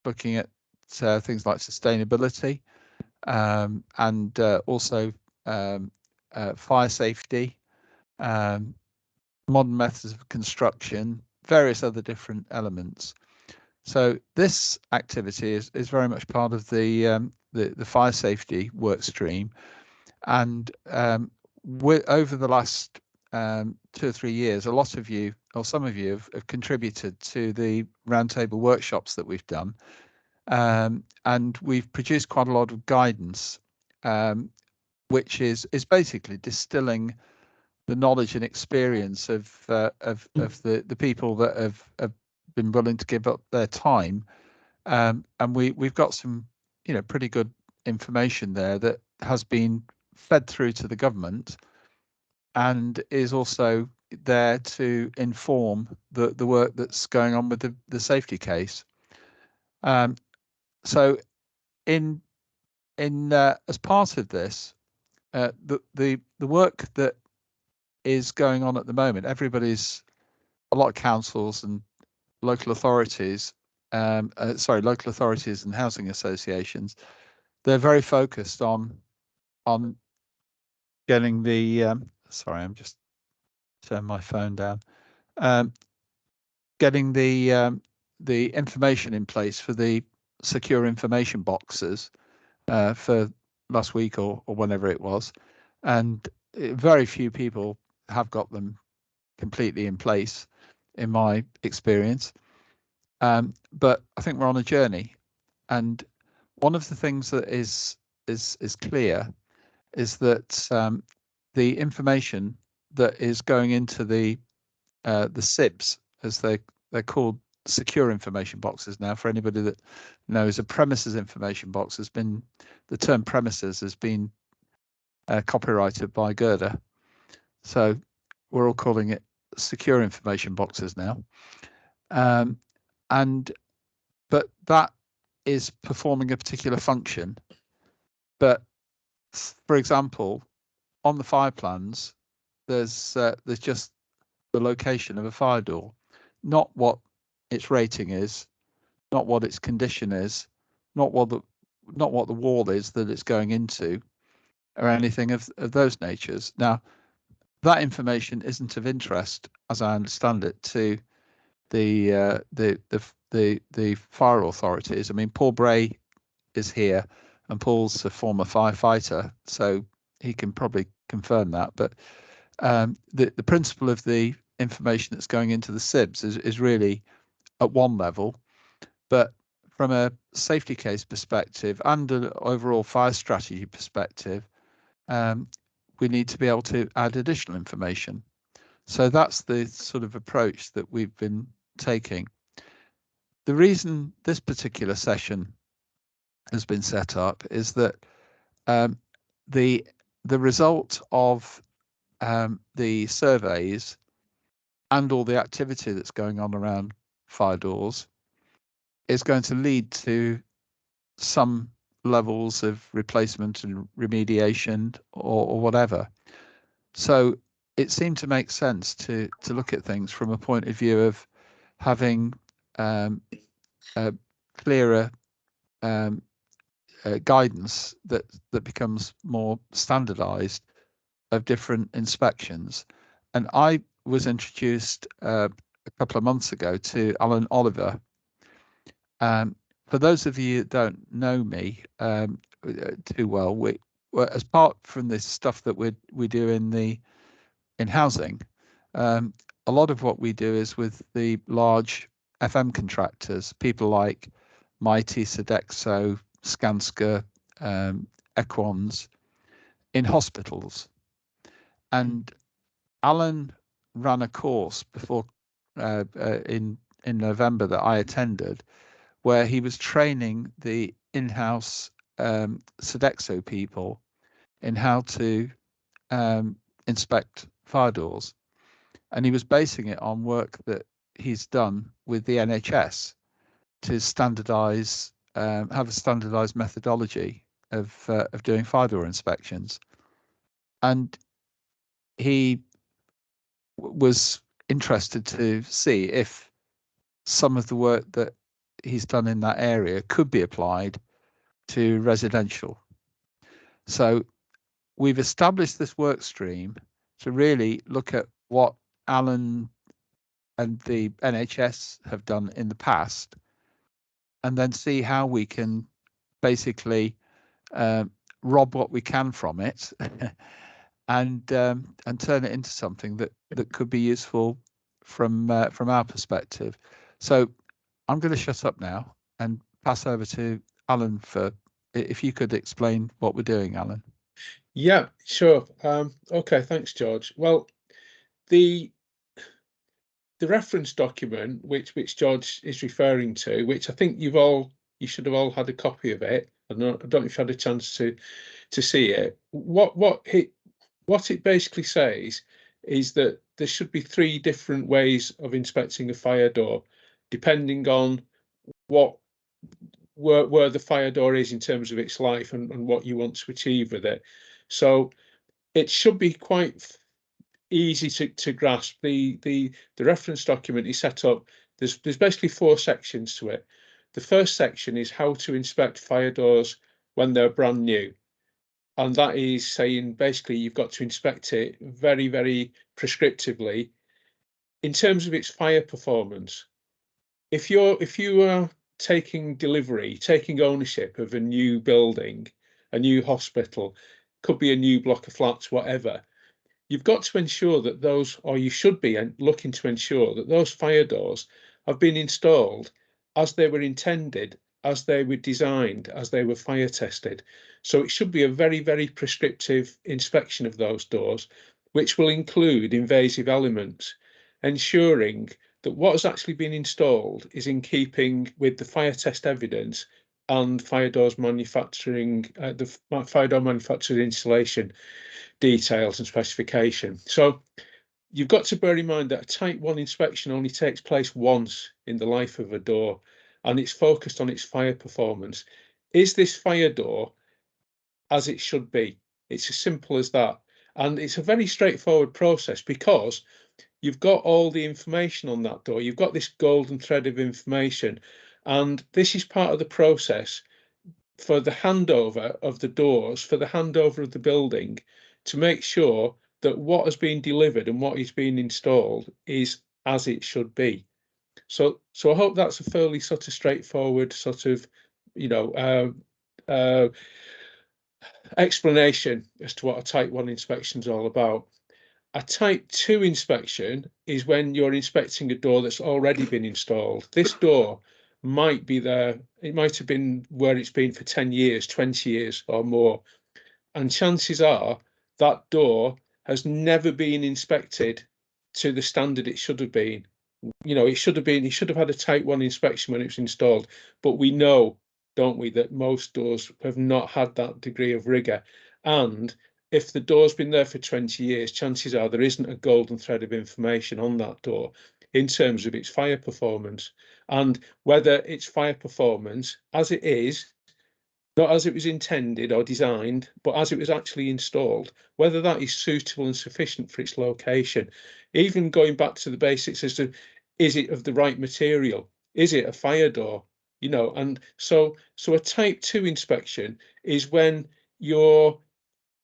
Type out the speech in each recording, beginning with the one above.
looking at things like sustainability, and also fire safety, modern methods of construction, various other different elements. So this activity is very much part of the fire safety work stream, and over the last 2 or 3 years, a lot of you, or some of you, have contributed to the roundtable workshops that we've done, and we've produced quite a lot of guidance, which is basically distilling the knowledge and experience of the people that have been willing to give up their time, and we've got some pretty good information there that has been fed through to the government and is also there to inform the work that's going on with the safety case. So in as part of this, the work that is going on at the moment, a lot of councils and local authorities, local authorities and housing associations, they're very focused on getting the sorry, I'm just turning my phone down. Getting the information in place for the secure information boxes for last week or whenever it was, and very few people have got them completely in place, in my experience. But I think we're on a journey, and one of the things that is clear is that the information that is going into the SIBs, as they're called, secure information boxes now. For anybody that knows, a premises information box the term premises has been copyrighted by Gerda, so we're all calling it secure information boxes now. But that is performing a particular function. But for example, on the fire plans, there's just the location of a fire door, not what its rating is, not what its condition is, not what the wall is that it's going into, or anything of those natures. Now, that information isn't of interest, as I understand it, to the fire authorities. I mean, Paul Bray is here, and Paul's a former firefighter, so he can probably confirm that. But the principle of the information that's going into the SIBs is really at one level, but from a safety case perspective and an overall fire strategy perspective, we need to be able to add additional information. So that's the sort of approach that we've been taking. The reason this particular session has been set up is that the result of the surveys and all the activity that's going on around fire doors is going to lead to some levels of replacement and remediation or whatever. So it seemed to make sense to look at things from a point of view of having a clearer guidance that becomes more standardized of different inspections. And I was introduced a couple of months ago to Alan Oliver. For those of you that don't know me too well, as part from this stuff that we do in housing, a lot of what we do is with the large FM contractors, people like Mighty, Sodexo, Skanska, Equans, in hospitals. And Alan ran a course before in November that I attended, where he was training the in-house Sodexo people in how to inspect fire doors, and he was basing it on work that he's done with the NHS to standardise, have a standardised methodology of doing fire door inspections. And he was interested to see if some of the work that he's done in that area could be applied to residential. So we've established this work stream to really look at what Alan and the NHS have done in the past, and then see how we can basically rob what we can from it and turn it into something that could be useful from our perspective. So I'm going to shut up now and pass over to Alan for, if you could explain what we're doing, Alan. Yeah, sure. Okay, thanks, George. Well, the reference document which George is referring to, which I think you should have all had a copy of it. I don't know if you had a chance to see it. What it basically says is that there should be 3 different ways of inspecting a fire door, depending on where the fire door is in terms of its life and what you want to achieve with it. So it should be quite easy to grasp. The reference document is set up. There's basically 4 sections to it. The first section is how to inspect fire doors when they're brand new. And that is saying basically you've got to inspect it very, very prescriptively in terms of its fire performance. If you are taking ownership of a new building, a new hospital, could be a new block of flats, whatever, you've got to ensure that you should be looking to ensure that those fire doors have been installed as they were intended, as they were designed, as they were fire tested. So it should be a very, very prescriptive inspection of those doors, which will include invasive elements, ensuring that what has actually been installed is in keeping with the fire test evidence and fire doors manufacturing, the fire door manufacturer installation details and specification. So you've got to bear in mind that a Type 1 inspection only takes place once in the life of a door, and it's focused on its fire performance. Is this fire door as it should be? It's as simple as that. And it's a very straightforward process because you've got all the information on that door. You've got this golden thread of information, and this is part of the process for the handover of the doors, for the handover of the building, to make sure that what has been delivered and what is being installed is as it should be. So I hope that's a fairly sort of straightforward sort of, explanation as to what a Type 1 inspection is all about. A Type 2 inspection is when you're inspecting a door that's already been installed. This door might be there, it might have been where it's been for 10 years, 20 years or more. And chances are that door has never been inspected to the standard it should have been. It should have had a Type 1 inspection when it was installed. But we know, don't we, that most doors have not had that degree of rigor. And if the door's been there for 20 years, chances are there isn't a golden thread of information on that door in terms of its fire performance, and whether its fire performance as it is, not as it was intended or designed, but as it was actually installed, whether that is suitable and sufficient for its location. Even going back to the basics as to, is it of the right material? Is it a fire door? And so a Type 2 inspection is when you're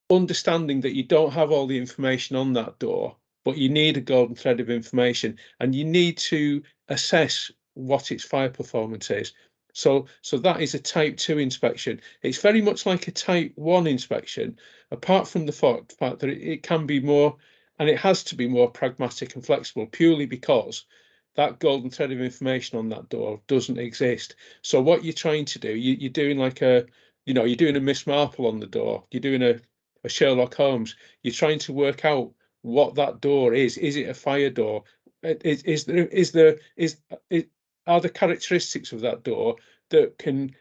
understanding that you don't have all the information on that door, but you need a golden thread of information, and you need to assess what its fire performance is. So that is a Type 2 inspection. It's very much like a Type 1 inspection, apart from the fact that it can be more, and it has to be more pragmatic and flexible, purely because that golden thread of information on that door doesn't exist. So what you're trying to do, you're doing like you're doing a Miss Marple on the door. You're doing a Sherlock Holmes. You're trying to work out what that door is. Is it a fire door? Are the characteristics of that door that can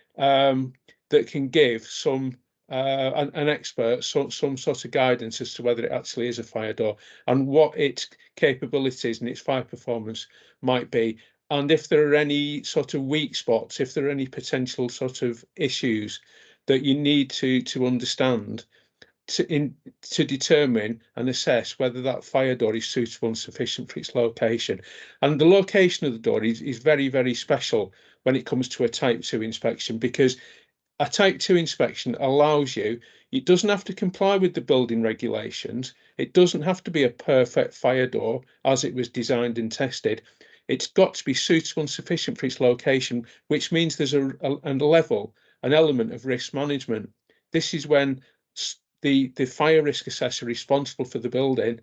give some an expert some sort of guidance as to whether it actually is a fire door and what its capabilities and its fire performance might be, and if there are any sort of weak spots, if there are any potential sort of issues that you need to understand to determine and assess whether that fire door is suitable and sufficient for its location. And the location of the door is very, very special when it comes to a Type 2 inspection, because a Type 2 inspection allows you, it doesn't have to comply with the building regulations. It doesn't have to be a perfect fire door as it was designed and tested. It's got to be suitable and sufficient for its location, which means there's an element of risk management. This is when the fire risk assessor responsible for the building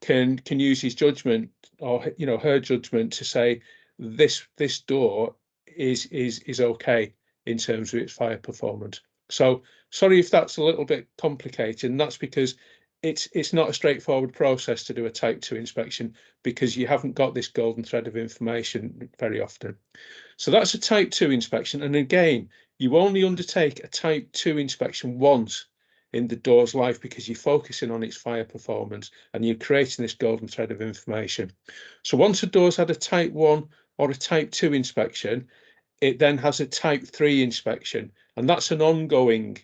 can use his judgment, or her judgment, to say this door is okay in terms of its fire performance. So sorry if that's a little bit complicated, and that's because it's not a straightforward process to do a Type 2 inspection, because you haven't got this golden thread of information very often. So that's a Type 2 inspection, and again, you only undertake a Type 2 inspection once in the door's life, because you're focusing on its fire performance and you're creating this golden thread of information. So once a door's had a Type 1 or a Type 2 inspection, it then has a Type 3 inspection, and that's an ongoing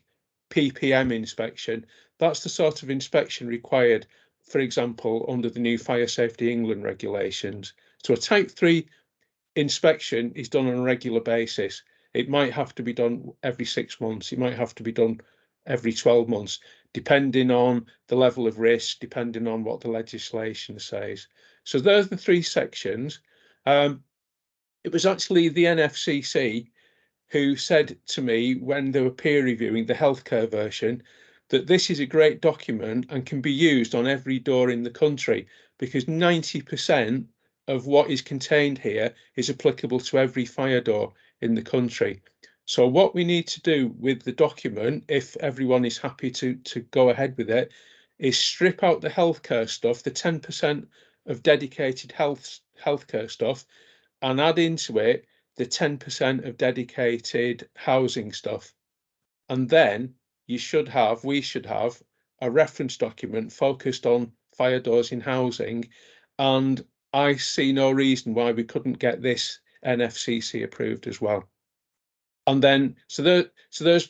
PPM inspection. That's the sort of inspection required, for example, under the new Fire Safety England regulations. So a Type 3 inspection is done on a regular basis. It might have to be done every 6 months. It might have to be done every 12 months, depending on the level of risk, depending on what the legislation says. So there's the three sections. It was actually the NFCC who said to me, when they were peer reviewing the healthcare version, that this is a great document and can be used on every door in the country, because 90% of what is contained here is applicable to every fire door in the country. So what we need to do with the document, if everyone is happy to go ahead with it, is strip out the healthcare stuff, the 10% of dedicated healthcare stuff, and add into it the 10% of dedicated housing stuff. And then we should have a reference document focused on fire doors in housing. And I see no reason why we couldn't get this NFCC approved as well. And then, so there's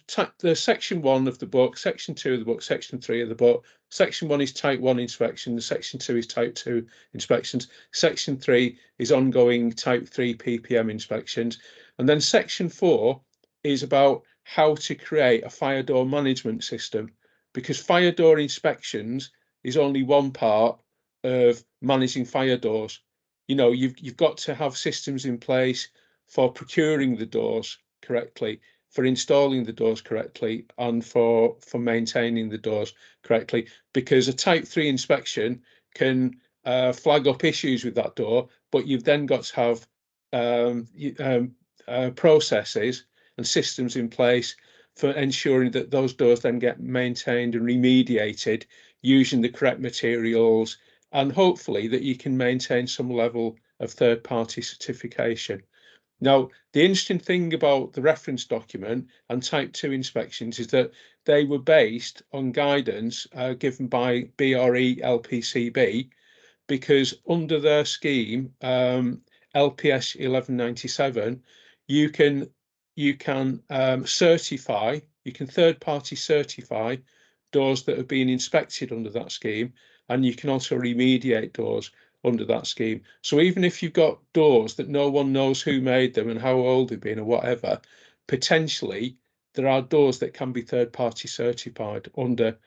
section 1 of the book, section 2 of the book, section 3 of the book. Section 1 is Type 1 inspections, section 2 is Type 2 inspections, section 3 is ongoing Type 3 PPM inspections. And then section 4 is about how to create a fire door management system, because fire door inspections is only one part of managing fire doors. You've got to have systems in place for procuring the doors correctly, for installing the doors correctly, and for maintaining the doors correctly, because a Type 3 inspection can flag up issues with that door, but you've then got to have processes and systems in place for ensuring that those doors then get maintained and remediated using the correct materials, and hopefully that you can maintain some level of third-party certification. Now, the interesting thing about the reference document and Type 2 inspections is that they were based on guidance given by BRE LPCB, because under their scheme, LPS 1197, you can certify, you can third-party certify doors that have been inspected under that scheme, and you can also remediate doors under that scheme. So even if you've got doors that no one knows who made them and how old they've been or whatever, potentially there are doors that can be third-party certified under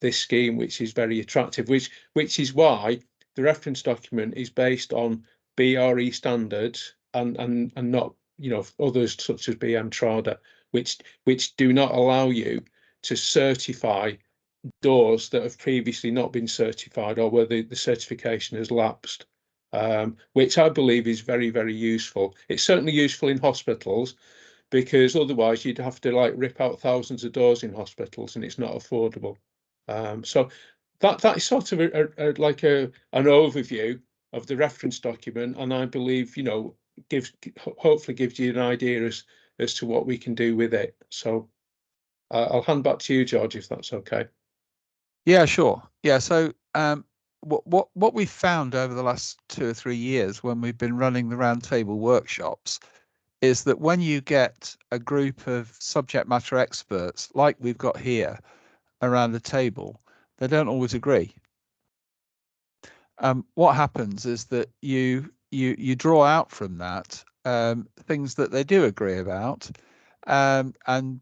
this scheme, which is very attractive, which is why the reference document is based on BRE standards and not others such as BM4Housing, which do not allow you to certify doors that have previously not been certified, or where the certification has lapsed, which I believe is very, very useful. It's certainly useful in hospitals, because otherwise you'd have to rip out thousands of doors in hospitals, and it's not affordable. So that is sort of an overview of the reference document, and I believe hopefully gives you an idea as to what we can do with it. So I'll hand back to you, George, if that's okay. Yeah, sure. Yeah, so what we've found over the last 2 or 3 years when we've been running the roundtable workshops is that when you get a group of subject matter experts like we've got here, around a table, they don't always agree. What happens is that you draw out from that things that they do agree about, and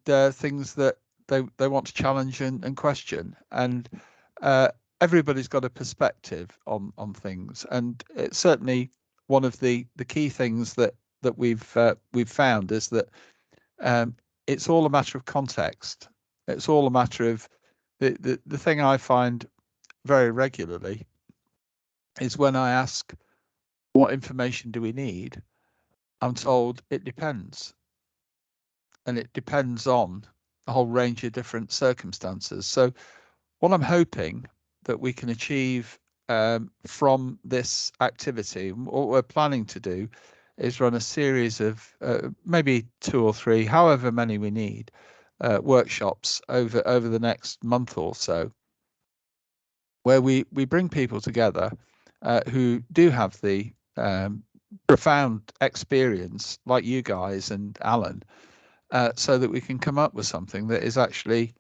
things that they want to challenge and question, and everybody's got a perspective on things, and it's certainly one of the key things that we've found is that it's all a matter of context. It's all a matter of the thing I find very regularly is when I ask what information do we need, I'm told it depends. And it depends on a whole range of different circumstances. So what I'm hoping that we can achieve from this activity, what we're planning to do is run a series of maybe 2 or 3, however many we need, workshops over the next month or so, where we bring people together who do have the profound experience, like you guys and Alan, so that we can come up with something that is actually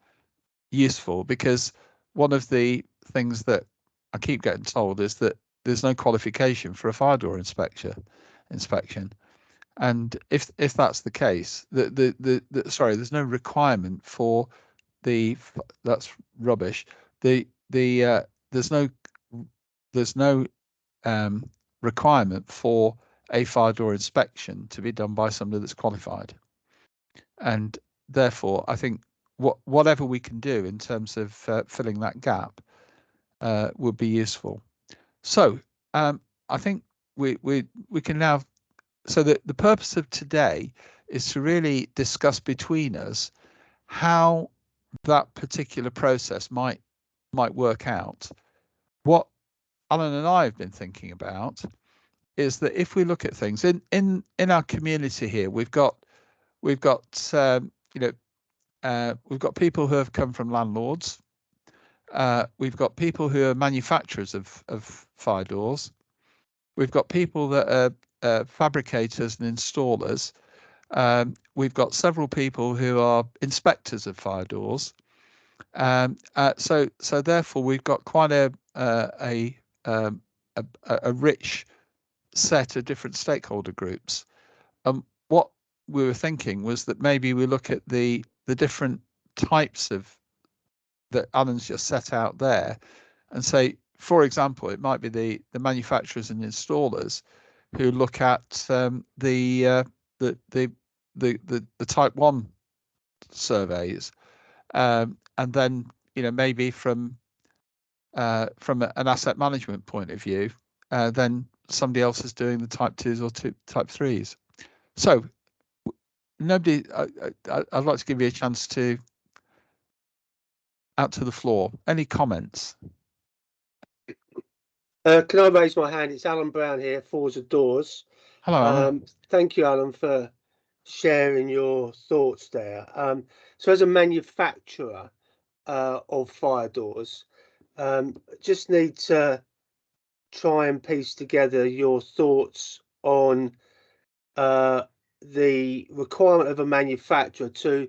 useful. Because one of the things that I keep getting told is that there's no qualification for a fire door inspection. And if that's the case, sorry, there's no requirement for that's rubbish. There's no requirement for a fire door inspection to be done by somebody that's qualified. And therefore, I think whatever we can do in terms of filling that gap would be useful. So I think we can now. So the purpose of today is to really discuss between us how that particular process might work out. What Alan and I have been thinking about is that if we look at things in our community here, we've got we've got people who have come from landlords. We've got people who are manufacturers of fire doors. We've got people that are fabricators and installers. We've got several people who are inspectors of fire doors. So therefore, we've got quite a rich set of different stakeholder groups. What we were thinking was that maybe we look at the different types of that Alan's just set out there, and say, for example, it might be the manufacturers and installers who look at the type 1 surveys, and then maybe from an asset management point of view, then somebody else is doing the type 2s or type 3s. So nobody, I'd like to give you a chance to out to the floor. Any comments? Can I raise my hand? It's Alan Brown here, Forza Doors. Hello, Alan. Thank you, Alan, for sharing your thoughts there. So as a manufacturer of fire doors, just need to try and piece together your thoughts on the requirement of a manufacturer to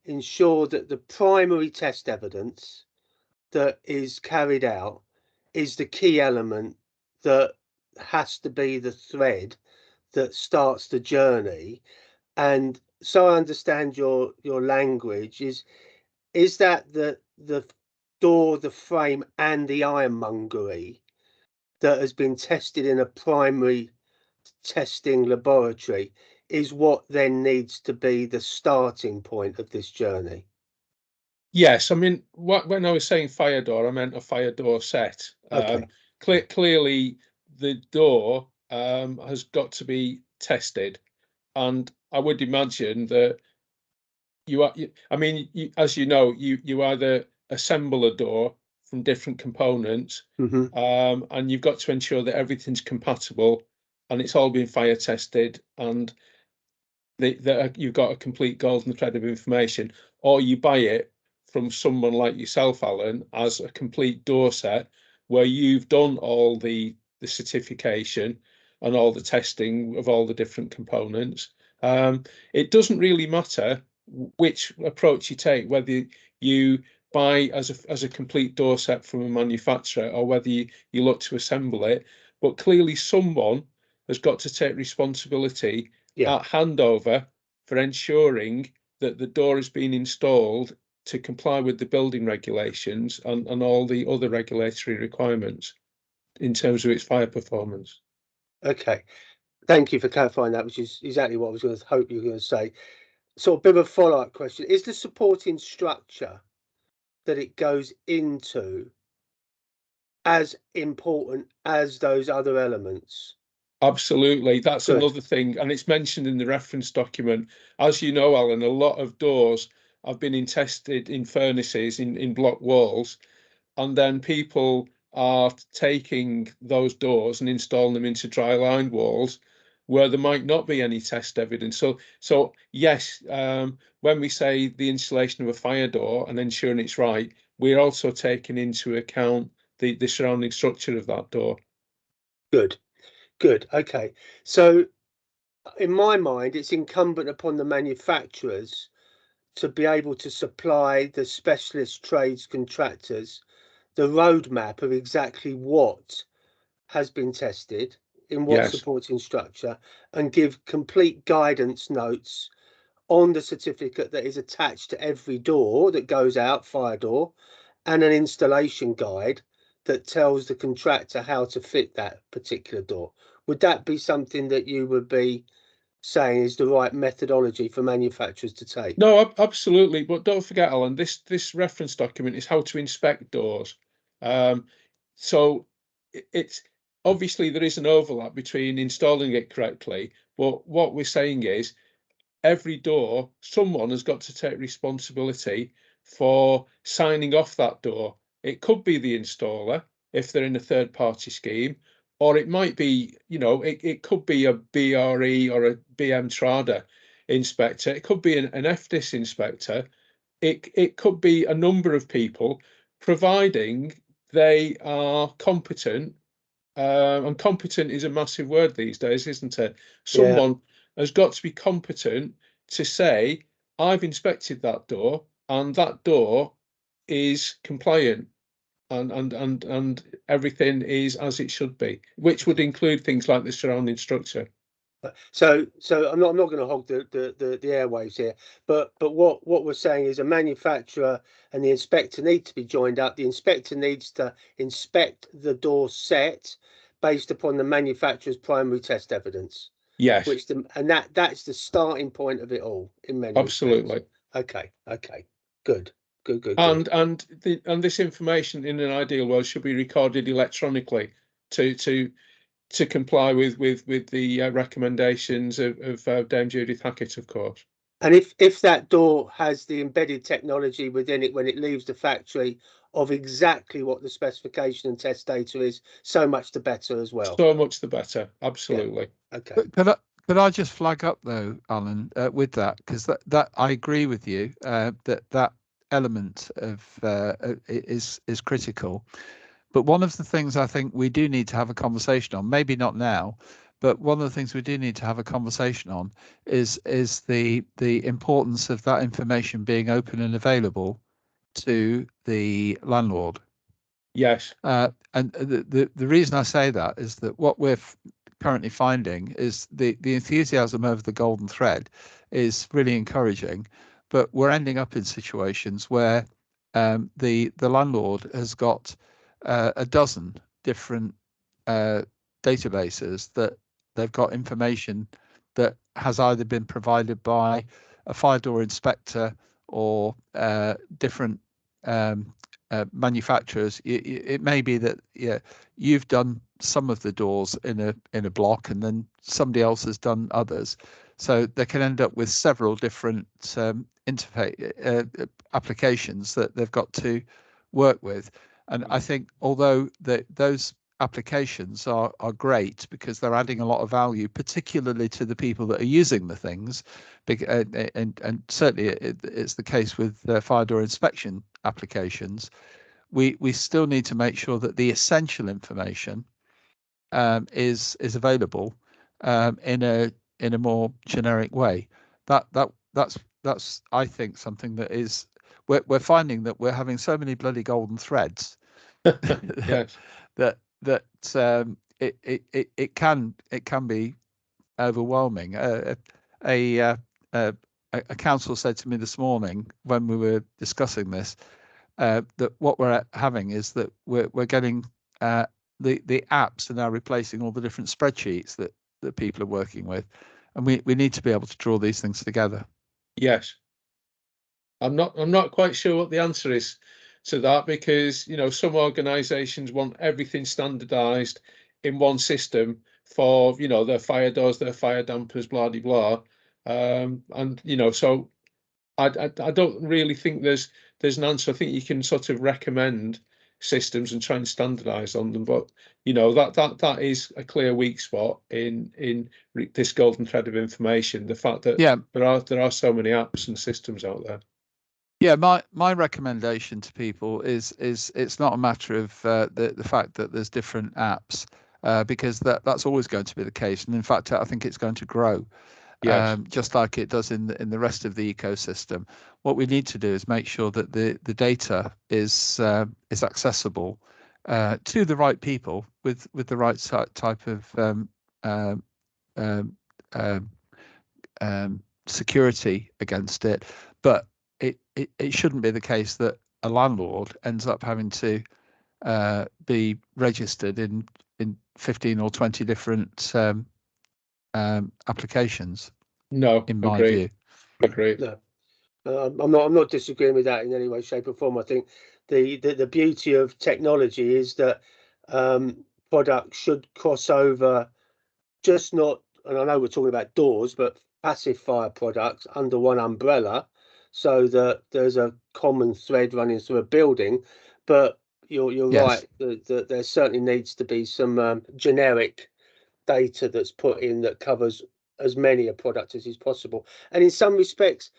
ensure that the primary test evidence that is carried out is the key element that has to be the thread that starts the journey. And so I understand your language is that the door, the frame and the ironmongery that has been tested in a primary testing laboratory is what then needs to be the starting point of this journey? Yes, I mean, when I was saying fire door, I meant a fire door set. Okay. Clearly, the door has got to be tested, and I would imagine that as you know, you either assemble a door from different components, and you've got to ensure that everything's compatible and it's all been fire tested, and that you've got a complete golden thread of information, or you buy it from someone like yourself, Alan, as a complete door set where you've done all the certification and all the testing of all the different components. It doesn't really matter which approach you take, whether you buy as a complete door set from a manufacturer, or whether you look to assemble it. But clearly someone has got to take responsibility at handover for ensuring that the door has been installed to comply with the building regulations and all the other regulatory requirements in terms of its fire performance. Okay, thank you for clarifying that, which is exactly what I was going to hope you were going to say. Sort of bit of a follow-up question: is the supporting structure that it goes into as important as those other elements? Absolutely, that's Good. another thing, and it's mentioned in the reference document. As you know, Alan, a lot of doors have been tested in furnaces, in block walls, and then people are taking those doors and installing them into dry lined walls where there might not be any test evidence. So yes, when we say the installation of a fire door and ensuring it's right, we're also taking into account the surrounding structure of that door. Good. Okay. So in my mind, it's incumbent upon the manufacturers to be able to supply the specialist trades contractors the roadmap of exactly what has been tested in what Yes. supporting structure, and give complete guidance notes on the certificate that is attached to every door that goes out, fire door, and an installation guide that tells the contractor how to fit that particular door. Would that be something that you would be saying is the right methodology for manufacturers to take? No, absolutely. But don't forget, Alan, this reference document is how to inspect doors. So it's obviously there is an overlap between installing it correctly, but what we're saying is every door, someone has got to take responsibility for signing off that door. It could be the installer if they're in a third party scheme, or it might be, it could be a BRE or a BM Trada inspector. It could be an FDIS inspector. It could be a number of people, providing they are competent. And competent is a massive word these days, isn't it? Someone has got to be competent to say, I've inspected that door and that door is compliant and everything is as it should be, which would include things like the surrounding structure. So I'm not going to hog the airwaves here, but what we're saying is a manufacturer and the inspector need to be joined up. The inspector needs to inspect the door set based upon the manufacturer's primary test evidence. Yes, And that's the starting point of it all in many absolutely. respects. Okay. Good. And this information in an ideal world should be recorded electronically to comply with the recommendations of Dame Judith Hackett, of course. And if that door has the embedded technology within it when it leaves the factory of exactly what the specification and test data is, so much the better as well. So much the better. Absolutely. Yeah. Okay. Could I just flag up though, Alan, with that, because that I agree with you that element of is critical. But one of the things I think we do need to have a conversation on, maybe not now, but one of the things we do need to have a conversation on is the importance of that information being open and available to the landlord. Yes. And the reason I say that is that what we're currently finding is the enthusiasm over the golden thread is really encouraging, but we're ending up in situations where the landlord has got a dozen different databases that they've got information that has either been provided by a fire door inspector or different manufacturers. It may be that you've done some of the doors in a block and then somebody else has done others, so they can end up with several different interface applications that they've got to work with. And I think although those applications are great because they're adding a lot of value, particularly to the people that are using the things, and certainly it's the case with fire door inspection applications, we still need to make sure that the essential information is available in a more generic way. That's I think something that is we're finding that we're having so many bloody golden threads Yes. that it can be overwhelming. A council said to me this morning when we were discussing this that what we're having is that we're getting the apps are now replacing all the different spreadsheets that people are working with, and we need to be able to draw these things together. Yes. I'm not quite sure what the answer is to that, because some organizations want everything standardized in one system for their fire doors, their fire dampers, blah de blah. And so I don't really think there's an answer. I think you can sort of recommend systems and try and standardize on them, but that is a clear weak spot in this golden thread of information, the fact that there are so many apps and systems out there. Yeah, my recommendation to people is it's not a matter of the fact that there's different apps, because that's always going to be the case, and in fact I think it's going to grow. Yes. Just like it does in the rest of the ecosystem. What we need to do is make sure that the data is accessible to the right people with the right type of security against it. But it shouldn't be the case that a landlord ends up having to be registered in 15 or 20 different applications. No, in my view. Agreed. No, I'm not disagreeing with that in any way, shape, or form. I think the beauty of technology is that products should cross over, just not, and I know we're talking about doors, but passive fire products under one umbrella, so that there's a common thread running through a building. But you're Yes. right that there certainly needs to be some generic data that's put in that covers as many a product as is possible. And in some respects,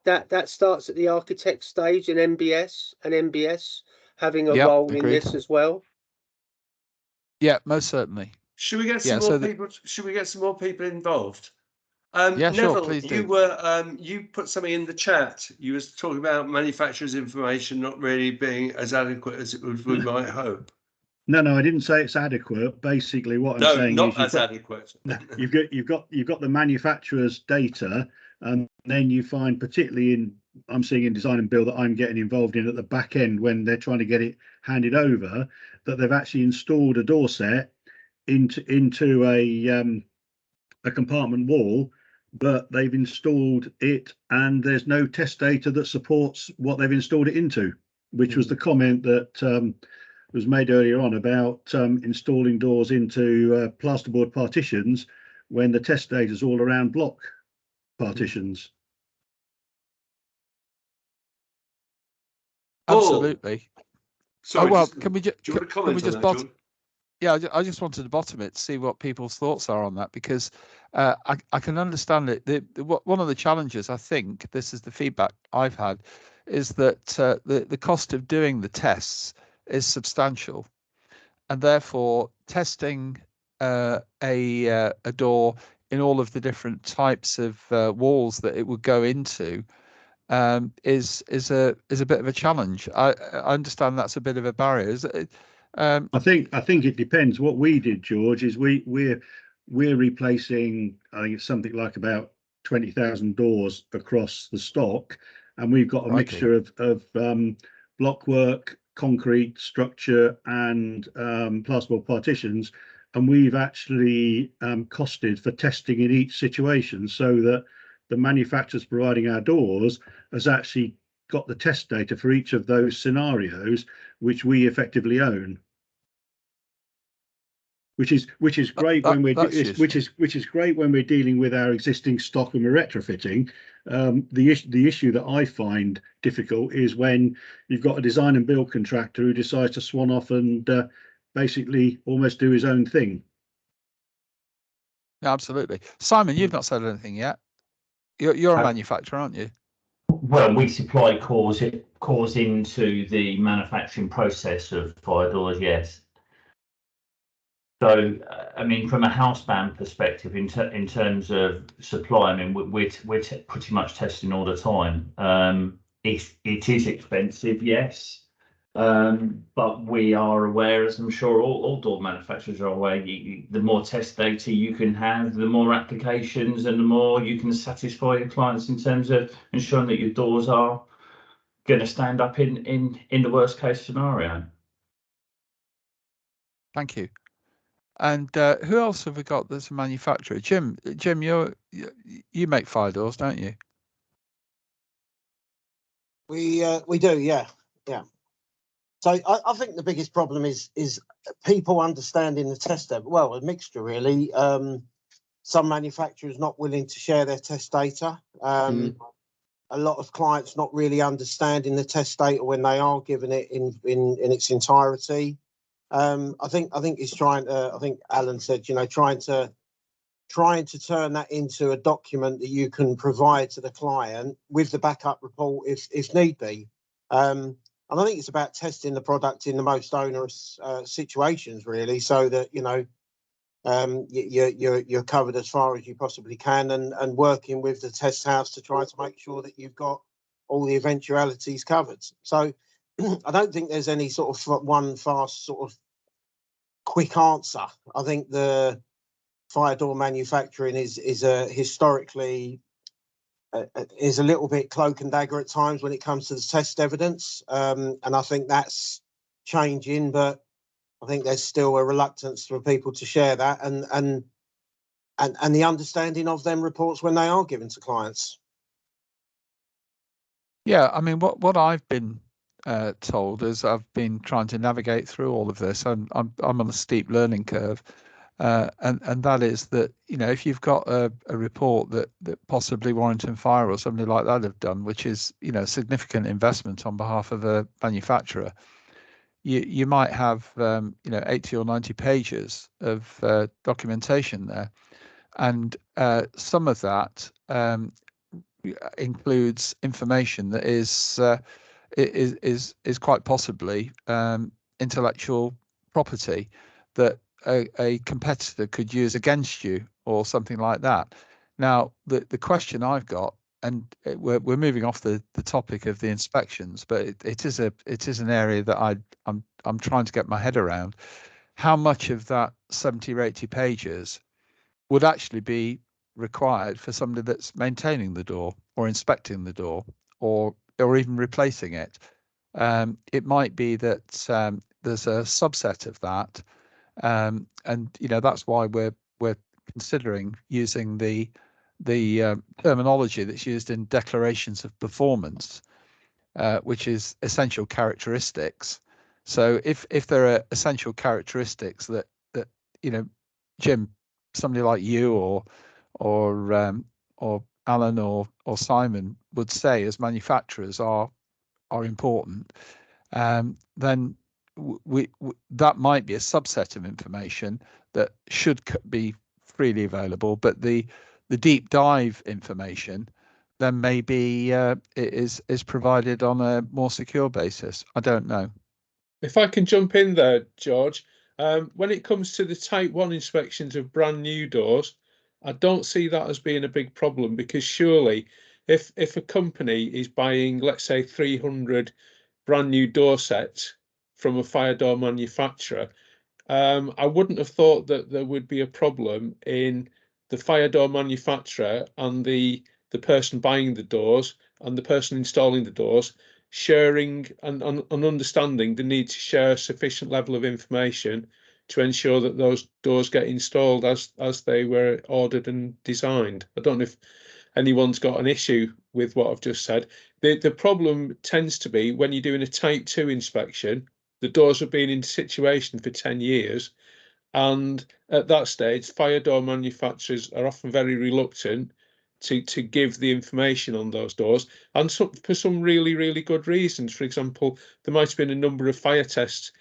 that starts at the architect stage, and MBS having a role in this as well. Yeah, most certainly. Should we get some more people? Should we get some more people involved? Yeah, Neville, sure, please do. You put something in the chat. You was talking about manufacturers' information not really being as adequate as we might hope. No, I didn't say it's adequate. Basically, what I'm saying not is as adequate. you've got the manufacturer's data, and then you find, particularly I'm seeing in design and build that I'm getting involved in at the back end when they're trying to get it handed over, that they've actually installed a door set into a compartment wall, but they've installed it and there's no test data that supports what they've installed it into, which was the comment that was made earlier on about installing doors into plasterboard partitions when the test data is all around block partitions. Absolutely. Sorry, well, can we just bottom? Yeah, I just wanted to bottom it to see what people's thoughts are on that, because I can understand it. One of the challenges, I think, this is the feedback I've had, is that the cost of doing the tests is substantial, and therefore testing a door in all of the different types of walls that it would go into is a bit of a challenge. I understand that's a bit of a barrier. I think it depends. What we did, George, is we're replacing, I think it's something like about 20,000 doors across the stock, and we've got a mixture of blockwork, concrete structure, and plasterboard partitions, and we've actually costed for testing in each situation, so that the manufacturers providing our doors has actually got the test data for each of those scenarios, which we effectively own. Which is great when we're great when we're dealing with our existing stock and we're retrofitting. The issue that I find difficult is when you've got a design and build contractor who decides to swan off and basically almost do his own thing. Absolutely. Simon, you've not said anything yet. You're a manufacturer, aren't you? Well, we supply cores into the manufacturing process of fire doors, yes. So, I mean, from a housebound perspective, in terms of supply, I mean, we're pretty much testing all the time. it is expensive, yes. But we are aware, as I'm sure all door manufacturers are aware, the more test data you can have, the more applications and the more you can satisfy your clients in terms of ensuring that your doors are going to stand up in the worst case scenario. Thank you. And who else have we got that's a manufacturer? Jim, you make fire doors, don't you? We do, yeah. So I think the biggest problem is people understanding the test data. Well, a mixture really. Some manufacturers not willing to share their test data. A lot of clients not really understanding the test data when they are given it in its entirety. I think it's trying to. I think Alan said, trying to turn that into a document that you can provide to the client with the backup report if need be. And I think it's about testing the product in the most onerous situations, really, so that you're covered as far as you possibly can, and working with the test house to try to make sure that you've got all the eventualities covered. So I don't think there's any sort of one fast sort of quick answer. I think the fire door manufacturing is historically is a little bit cloak and dagger at times when it comes to the test evidence, and I think that's changing, but I think there's still a reluctance for people to share that and the understanding of them reports when they are given to clients. Yeah, I mean, what I've been told as I've been trying to navigate through all of this, I'm on a steep learning curve, and that is that if you've got a report that possibly Warrington Fire or somebody like that have done, which is significant investment on behalf of a manufacturer, you might have 80 or 90 pages of documentation there, and some of that includes information that is quite possibly intellectual property that a competitor could use against you or something like that. Now, the question I've got, and we're moving off the topic of the inspections, but it is an area that I'm trying to get my head around. How much of that 70 or 80 pages would actually be required for somebody that's maintaining the door or inspecting the door or even replacing it? It might be that there's a subset of that, and that's why we're considering using the terminology that's used in declarations of performance, which is essential characteristics. So if there are essential characteristics that Jim, somebody like you or Alan or Simon would say as manufacturers are important, then that might be a subset of information that should be freely available, but the deep dive information then maybe is provided on a more secure basis. I don't know. If I can jump in there, George, when it comes to the Type 1 inspections of brand new doors, I don't see that as being a big problem, because surely if a company is buying, let's say, 300 brand new door sets from a fire door manufacturer, I wouldn't have thought that there would be a problem in the fire door manufacturer and the person buying the doors and the person installing the doors sharing and understanding the need to share a sufficient level of information to ensure that those doors get installed as they were ordered and designed. I don't know if anyone's got an issue with what I've just said. The problem tends to be when you're doing a Type 2 inspection, the doors have been in situation for 10 years. And at that stage, fire door manufacturers are often very reluctant to give the information on those doors, and for some really, really good reasons. For example, there might have been a number of fire tests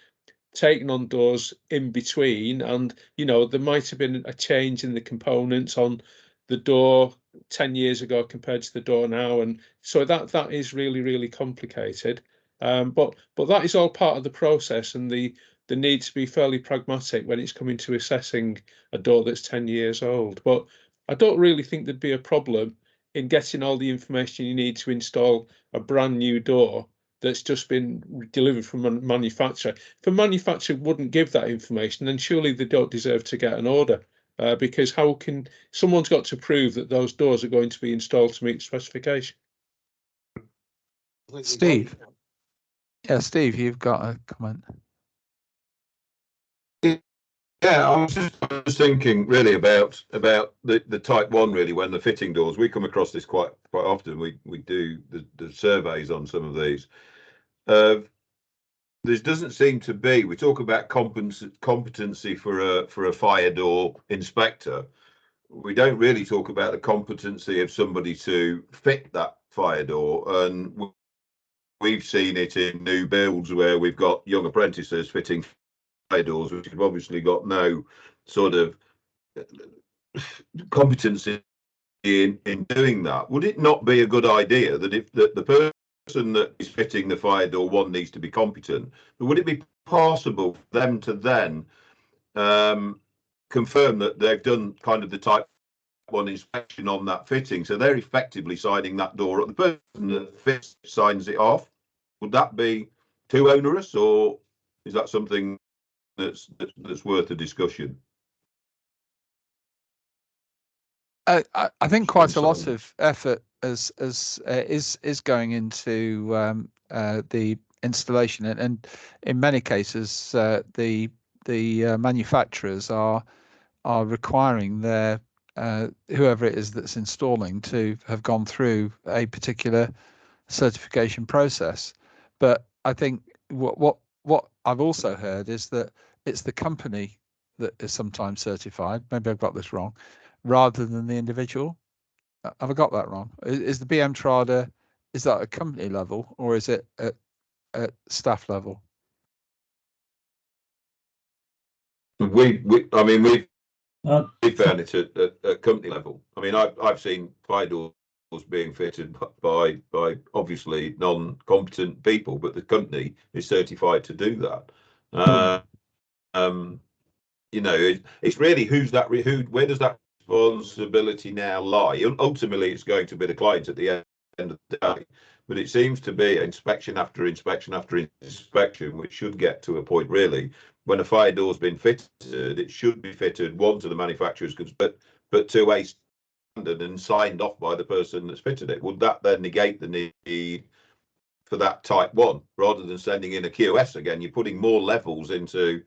taken on doors in between, and there might have been a change in the components on the door 10 years ago compared to the door now, and so that is really, really complicated. But that is all part of the process, and the need to be fairly pragmatic when it's coming to assessing a door that's 10 years old. But I don't really think there'd be a problem in getting all the information you need to install a brand new door that's just been delivered from a manufacturer. If a manufacturer wouldn't give that information, then surely they don't deserve to get an order, because how can someone's got to prove that those doors are going to be installed to meet specification? Steve. Yeah, Steve, you've got a comment. Yeah, I was just thinking really about the type 1 really, when the fitting doors, we come across this quite often. We do the surveys on some of these. There doesn't seem to be, we talk about competency for a fire door inspector. We don't really talk about the competency of somebody to fit that fire door, and we've seen it in new builds where we've got young apprentices fitting fire doors, which have obviously got no sort of competency in doing that. Would it not be a good idea that if the person that is fitting the fire door one needs to be competent, but would it be possible for them to then confirm that they've done kind of the type 1 inspection on that fitting, so they're effectively signing that door up? The person that fits signs it off. Would that be too onerous, or is that something that's worth a discussion? I think quite a lot of effort is going into the installation, and in many cases the manufacturers are requiring their whoever it is that's installing to have gone through a particular certification process. But I think what I've also heard is that it's the company that is sometimes certified. Maybe I've got this wrong, rather than the individual. Have I got that wrong? Is the BM Trada, is that at company level, or is it at staff level? I mean, we've found it at company level. I mean, I've seen fire doors being fitted by obviously non-competent people, but the company is certified to do that. You know, it's really where does that responsibility now lie? Ultimately, it's going to be the client at the end of the day, but it seems to be inspection after inspection after inspection, which should get to a point really when a fire door's been fitted, it should be fitted, one, to the manufacturer's, but to a standard and signed off by the person that's fitted it. Would that then negate the need for that type 1 rather than sending in a QS again? You're putting more levels into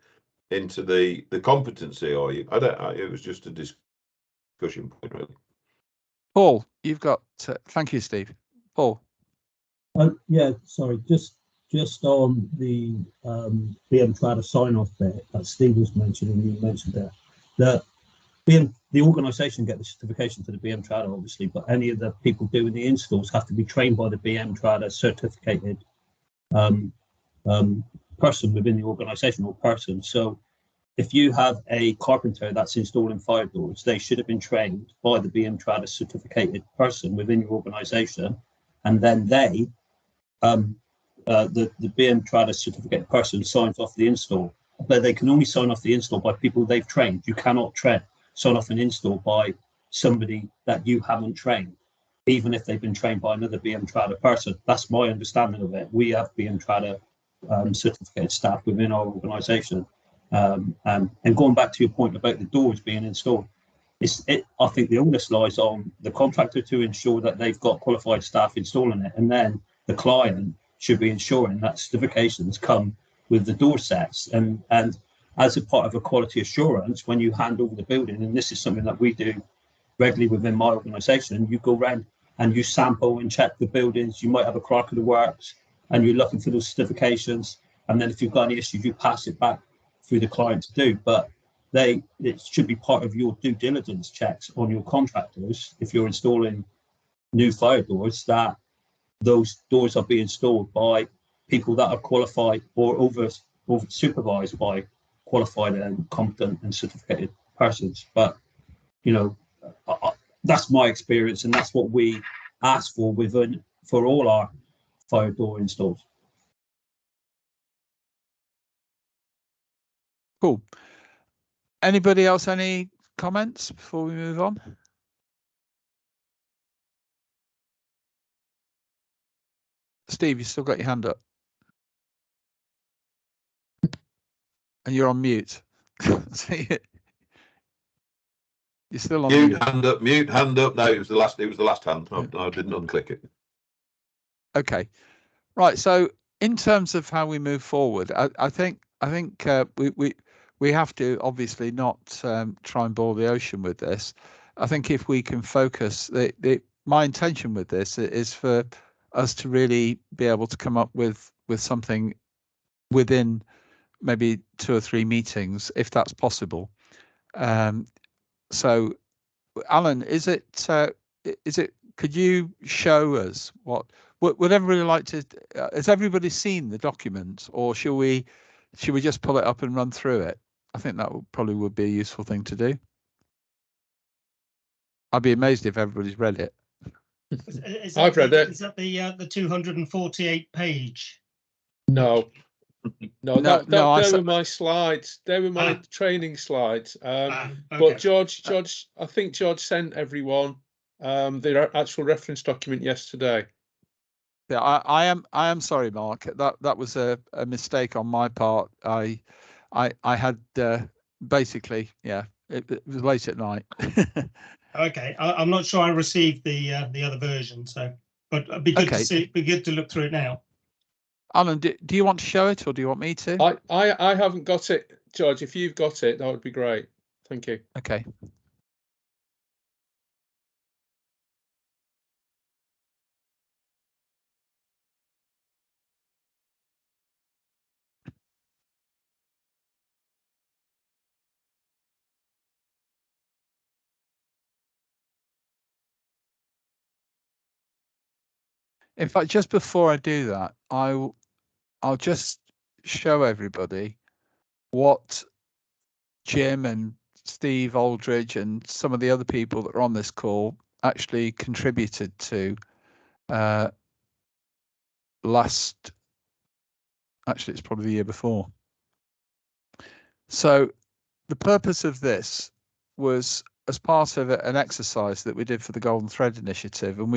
the competency, are you? It was just a discussion point, really. Paul, you've got thank you, Steve. Paul. Yeah, sorry, just on the BM Trada sign off bit that Steve was mentioning, you mentioned there, that the organisation get the certification to the BM Trada, obviously, but any of the people doing the installs have to be trained by the BM Trada certificated person within the organisation or person. So if you have a carpenter that's installing fire doors, they should have been trained by the BM Trada certificated person within your organisation, and then the BM Trada certificate person signs off the install. But they can only sign off the install by people they've trained. You cannot sign off an install by somebody that you haven't trained, even if they've been trained by another BM Trada person. That's my understanding of it. We have BM Trada certificated staff within our organisation. And going back to your point about the doors being installed, I think the onus lies on the contractor to ensure that they've got qualified staff installing it, and then the client should be ensuring that certifications come with the door sets. And as a part of a quality assurance, when you hand over the building, and this is something that we do regularly within my organisation, you go around and you sample and check the buildings. You might have a clerk of the works, and you're looking for those certifications. And then if you've got any issues, you pass it back through the client to do. But it should be part of your due diligence checks on your contractors if you're installing new fire doors, that those doors are being installed by people that are qualified or over supervised by qualified and competent and certificated persons. But you know, that's my experience, and that's what we ask for for all our fire door installs. Cool. Anybody else, any comments before we move on? Steve, you still got your hand up, and you're on mute. You're still on mute. Hand up, mute, hand up. No, it was the last. It was the last hand. I didn't unclick it. Okay, right. So in terms of how we move forward, I think we have to obviously not try and boil the ocean with this. I think if we can focus, my intention with this is for us to really be able to come up with something within maybe 2 or 3 meetings, if that's possible. So, Alan, is it? Could you show us what? Would everybody like to? Has everybody seen the document, or should we just pull it up and run through it? I think that probably would be a useful thing to do. I'd be amazed if everybody's read it. I've read it. Is that the 248 page? No. No, No, they were my slides. They were my training slides. Okay. But George, I think George sent everyone the actual reference document yesterday. Yeah, I am sorry, Mark. That was a mistake on my part. I had basically, yeah, it was late at night. Okay, I'm not sure I received the other version, so but it'd be good to see. Be good to look through it now. Alan, do you want to show it, or do you want me to? I haven't got it, George. If you've got it, that would be great. Thank you. Okay. In fact, just before I do that, I'll just show everybody what Jim and Steve Aldridge and some of the other people that are on this call actually contributed to actually it's probably the year before. So the purpose of this was as part of an exercise that we did for the Golden Thread Initiative, and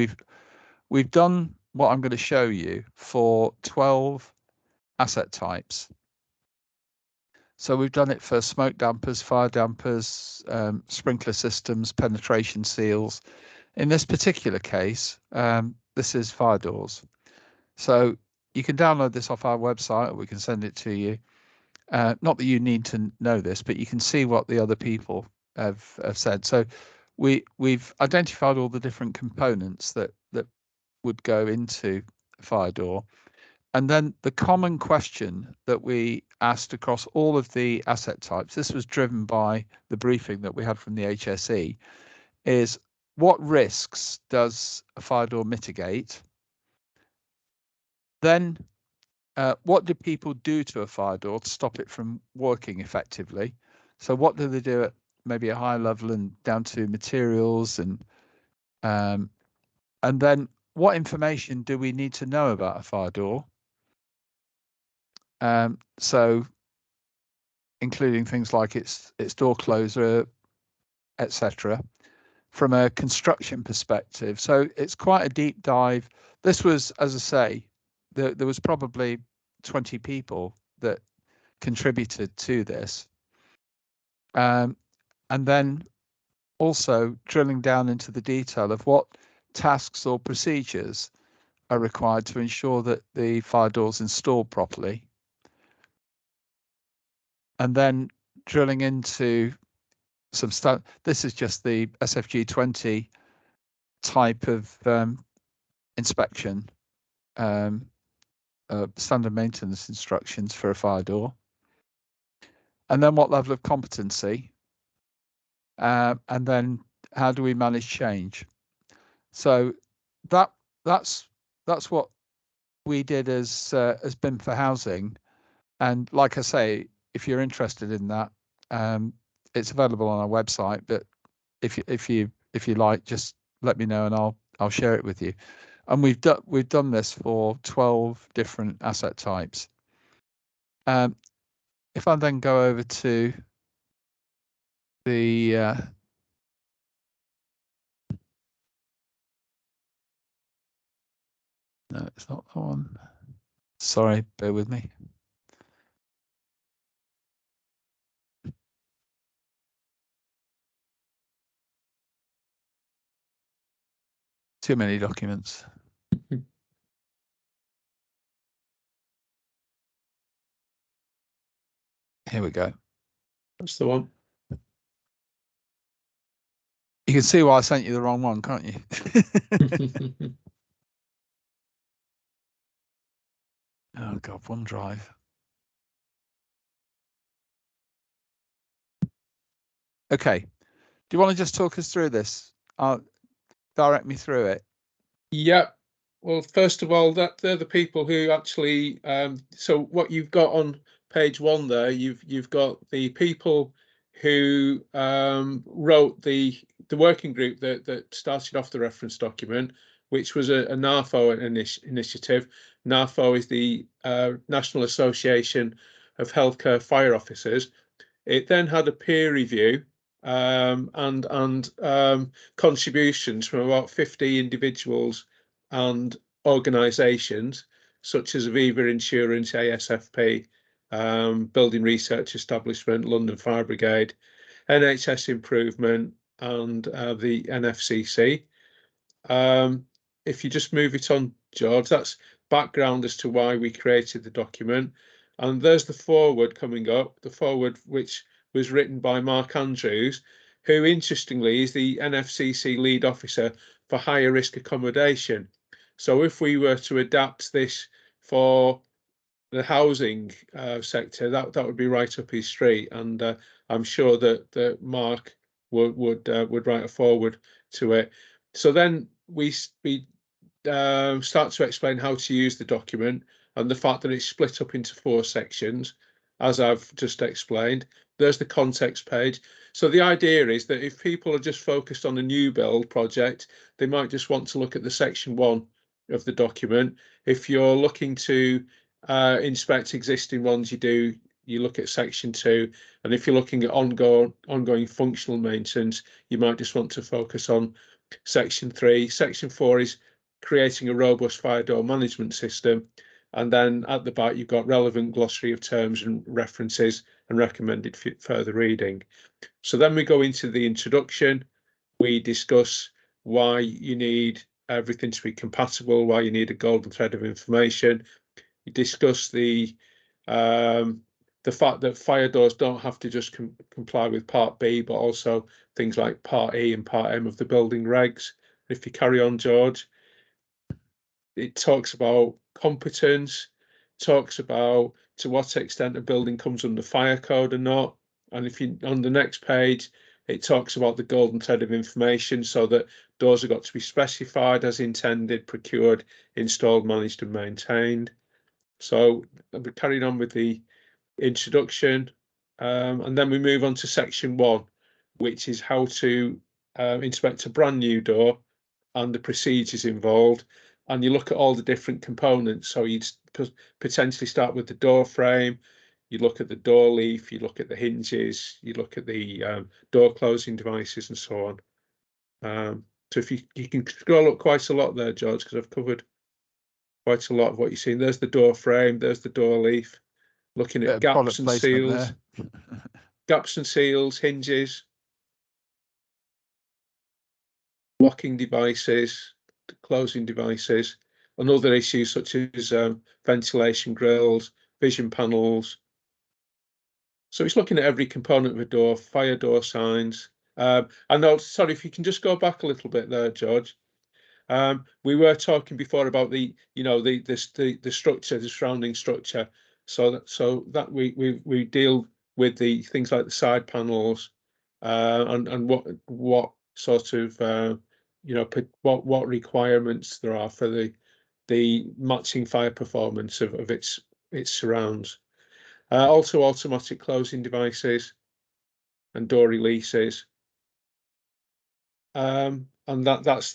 we've done what I'm going to show you for 12 asset types. So we've done it for smoke dampers, fire dampers, sprinkler systems, penetration seals. In this particular case, this is fire doors. So you can download this off our website, or we can send it to you. Not that you need to know this, but you can see what the other people have said. So we've identified all the different components that would go into a fire door. And then the common question that we asked across all of the asset types, this was driven by the briefing that we had from the HSE, is what risks does a fire door mitigate? Then what do people do to a fire door to stop it from working effectively? So what do they do at maybe a high level and down to materials, and then what information do we need to know about a fire door? So including things like its door closer, etc. From a construction perspective. So it's quite a deep dive. This was, as I say, there was probably 20 people that contributed to this. And then also drilling down into the detail of what tasks or procedures are required to ensure that the fire door is installed properly. And then drilling into some stuff. This is just the SFG 20 type of inspection, standard maintenance instructions for a fire door. And then what level of competency, and then how do we manage change? So that's what we did as BIM4Housing. And like I say, if you're interested in that, it's available on our website. But if you like, just let me know and I'll share it with you. And we've done this for 12 different asset types. If I then go over to the No, it's not that one. Sorry, bear with me. Too many documents. Here we go. That's the one. You can see why I sent you the wrong one, can't you? Oh God, OneDrive. Okay. Do you want to just talk us through this? Direct me through it. Yeah. Well, first of all, they're the people who actually. So what you've got on page 1 there, you've got the people who wrote the working group that started off the reference document, which was a NAFO initiative. NAFO is the National Association of Healthcare Fire Officers. It then had a peer review and contributions from about 50 individuals and organisations such as Aviva Insurance, ASFP, Building Research Establishment, London Fire Brigade, NHS Improvement, and the NFCC. If you just move it on, George, that's background as to why we created the document. And there's the foreword coming up, the foreword which was written by Mark Andrews, who interestingly is the NFCC lead officer for higher risk accommodation. So if we were to adapt this for the housing sector, that would be right up his street. And I'm sure that Mark would write a foreword to it. So then we start to explain how to use the document and the fact that it's split up into 4 sections, as I've just explained. There's the context page. So the idea is that if people are just focused on a new build project, they might just want to look at the section 1 of the document. If you're looking to inspect existing ones, you look at section 2, and if you're looking at ongoing functional maintenance, you might just want to focus on section 3. Section 4 is creating a robust fire door management system, and then at the back you've got relevant glossary of terms and references and recommended further reading. So then we go into the introduction. We discuss why you need everything to be compatible, why you need a golden thread of information. You discuss the fact that fire doors don't have to just comply with Part B, but also things like Part E and Part M of the building regs. If you carry on, George, it talks about competence, talks about to what extent a building comes under fire code or not. And if you on the next page, it talks about the golden thread of information, so that doors have got to be specified as intended, procured, installed, managed and maintained. So we're carrying on with the introduction, and then we move on to section 1, which is how to inspect a brand new door and the procedures involved. And you look at all the different components. So you'd potentially start with the door frame, you look at the door leaf, you look at the hinges, you look at the door closing devices and so on. So if you can scroll up quite a lot there, George, because I've covered quite a lot of what you've seen. There's the door frame, there's the door leaf, looking at gaps and seals, gaps and seals, hinges, locking devices, closing devices, and other issues such as ventilation grills, vision panels. So it's looking at every component of a door, fire door signs. I know, sorry, if you can just go back a little bit there, George. We were talking before about the structure, the surrounding structure. So that we deal with the things like the side panels, and what sort of what requirements there are for the matching fire performance of its surrounds. Also automatic closing devices and door releases. And that's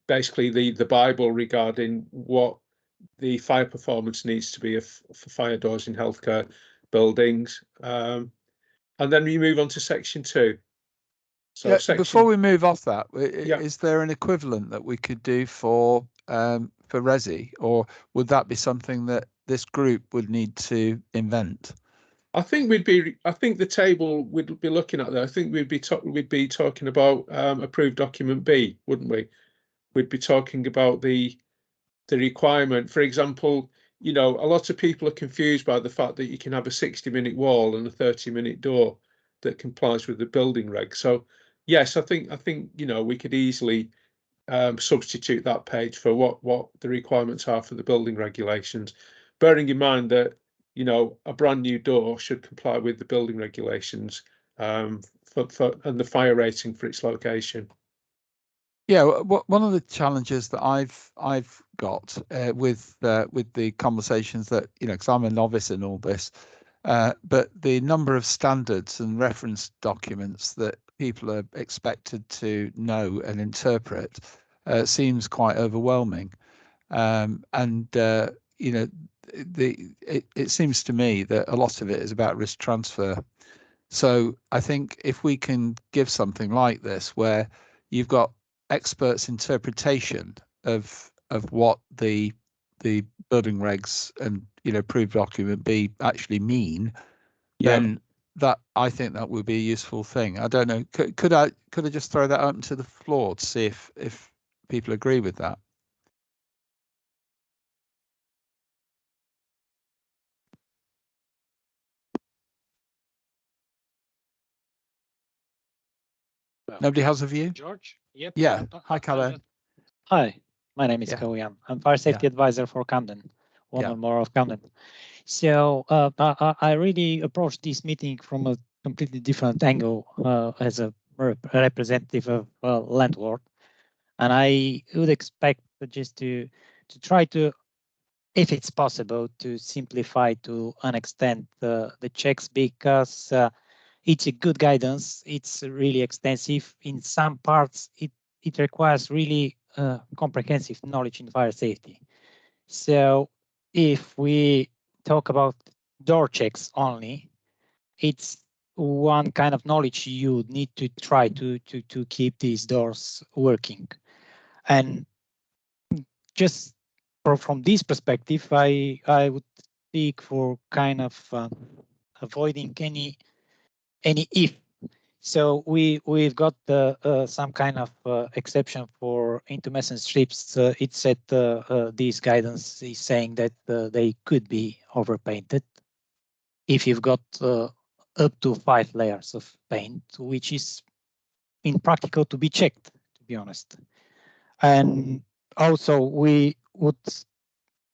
basically the Bible regarding what the fire performance needs to be for fire doors in healthcare buildings. And then we move on to section 2. So before we move off that, is there an equivalent that we could do for for Resi, or would that be something that this group would need to invent? I think the table we'd be looking at there. I think we'd be talking about approved document B, wouldn't we? We'd be talking about the requirement. For example, you know, a lot of people are confused by the fact that you can have a 60-minute wall and a 30-minute door that complies with the building reg. So yes, I think you know, we could easily substitute that page for what the requirements are for the building regulations, bearing in mind that, you know, a brand new door should comply with the building regulations and the fire rating for its location. Yeah, one of the challenges that I've got with the conversations that, you know, because I'm a novice in all this, but the number of standards and reference documents that people are expected to know and interpret seems quite overwhelming, and you know, it seems to me that a lot of it is about risk transfer. So I think if we can give something like this, where you've got experts' interpretation of what the building regs and, you know, approved document B actually mean, then that, I think that would be a useful thing. I don't know. Could I just throw that open to the floor to see if people agree with that? Nobody has a view? George? Yep. Yeah. Hi, Calais. Hi, my name is Yeah. Kauyan. I'm fire safety advisor for Camden, one Yeah. or more of Camden. So I really approached this meeting from a completely different angle as a representative of a landlord. And I would expect just to try to, if it's possible, to simplify to an extent the checks, because it's a good guidance. It's really extensive. In some parts, it requires really comprehensive knowledge in fire safety. So if we talk about door checks only, it's one kind of knowledge you need to try to keep these doors working. And just from this perspective, I would speak for kind of avoiding any if. So we've got some kind of exception for intumescent strips. It said this guidance is saying that they could be overpainted if you've got up to 5 layers of paint, which is impractical to be checked, to be honest. And also we would,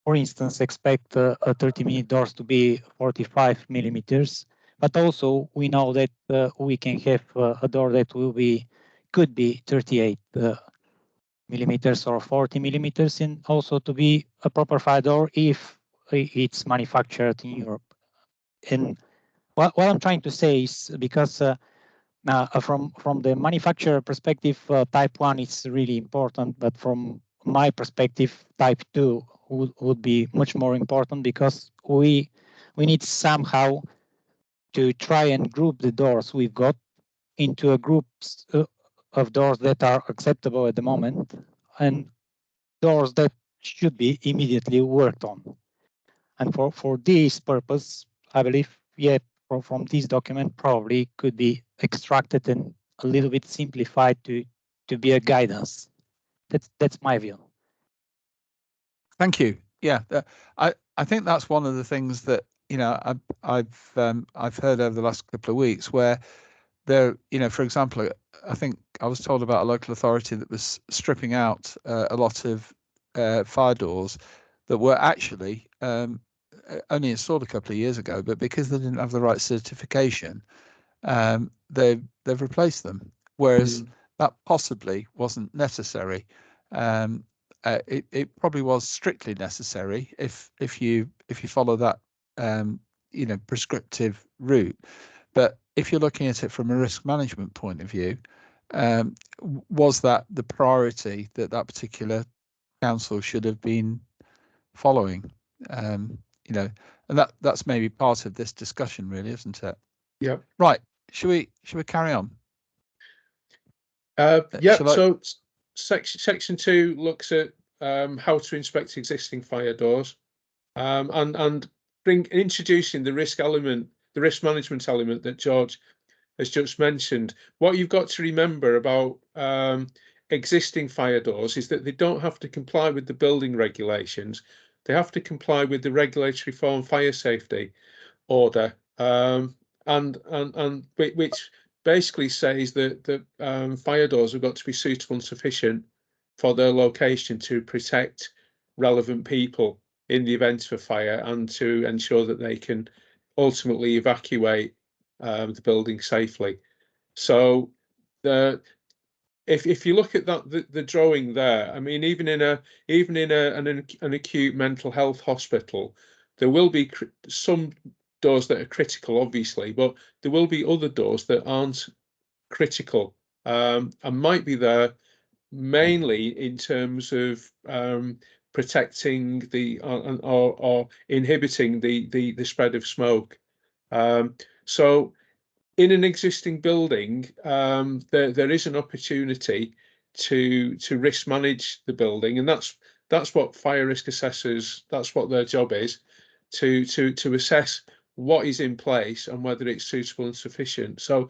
for instance, expect a 30-minute doors to be 45 millimeters. But also we know that we can have a door that could be 38 millimeters or 40 millimeters, and also to be a proper fire door if it's manufactured in Europe. And what I'm trying to say is, because from the manufacturer perspective, type 1 is really important, but from my perspective, type 2 would be much more important, because we need somehow to try and group the doors we've got into a groups of doors that are acceptable at the moment and doors that should be immediately worked on. And for this purpose, I believe, yeah, from this document probably could be extracted and a little bit simplified to be a guidance. That's my view. Thank you. Yeah, I think that's one of the things that, you know, I've heard over the last couple of weeks, where there, you know, for example, I think I was told about a local authority that was stripping out a lot of fire doors that were actually only installed a couple of years ago, but because they didn't have the right certification, they've replaced them, whereas that possibly wasn't necessary. It probably was strictly necessary if you follow that you know, prescriptive route. But if you're looking at it from a risk management point of view, was that the priority that particular council should have been following? You know, and that's maybe part of this discussion, really, isn't it? Yeah. Right. Should we carry on? Yeah. So section 2 looks at how to inspect existing fire doors, and introducing the risk element, the risk management element that George has just mentioned. What you've got to remember about existing fire doors is that they don't have to comply with the building regulations. They have to comply with the Regulatory Form Fire Safety Order, and which basically says that fire doors have got to be suitable and sufficient for their location to protect relevant people in the event of a fire, and to ensure that they can ultimately evacuate the building safely. So if you look at that, the drawing there, I mean, even in an acute mental health hospital, there will be some doors that are critical, obviously, but there will be other doors that aren't critical, and might be there mainly in terms of protecting the or inhibiting the spread of smoke. So in an existing building, there is an opportunity to risk manage the building, and that's what fire risk assessors, that's what their job is, to assess what is in place and whether it's suitable and sufficient. So,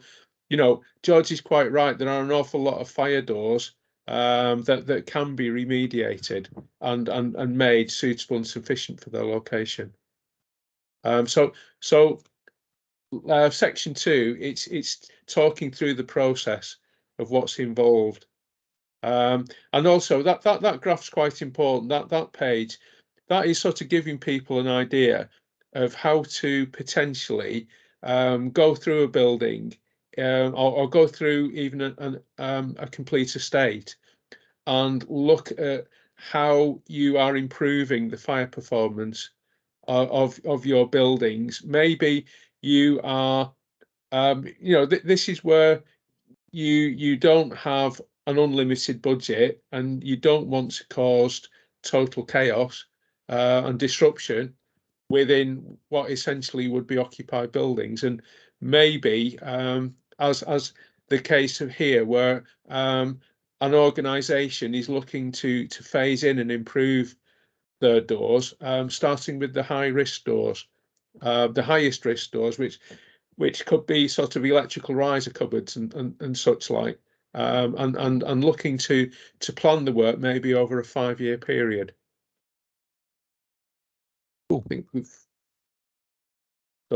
you know, George is quite right. There are an awful lot of fire doors that can be remediated and made suitable and sufficient for their location. So section 2, it's talking through the process of what's involved, and also that graph's quite important. That page, that is sort of giving people an idea of how to potentially go through a building, or go through even a complete estate, and look at how you are improving the fire performance of your buildings. Maybe you are, you know, this is where you don't have an unlimited budget, and you don't want to cause total chaos and disruption within what essentially would be occupied buildings. And maybe, as the case of here, where an organisation is looking to phase in and improve their doors, starting with the high risk doors, the highest risk doors, which could be sort of electrical riser cupboards and such like, and looking to plan the work maybe over a 5-year period. I think don't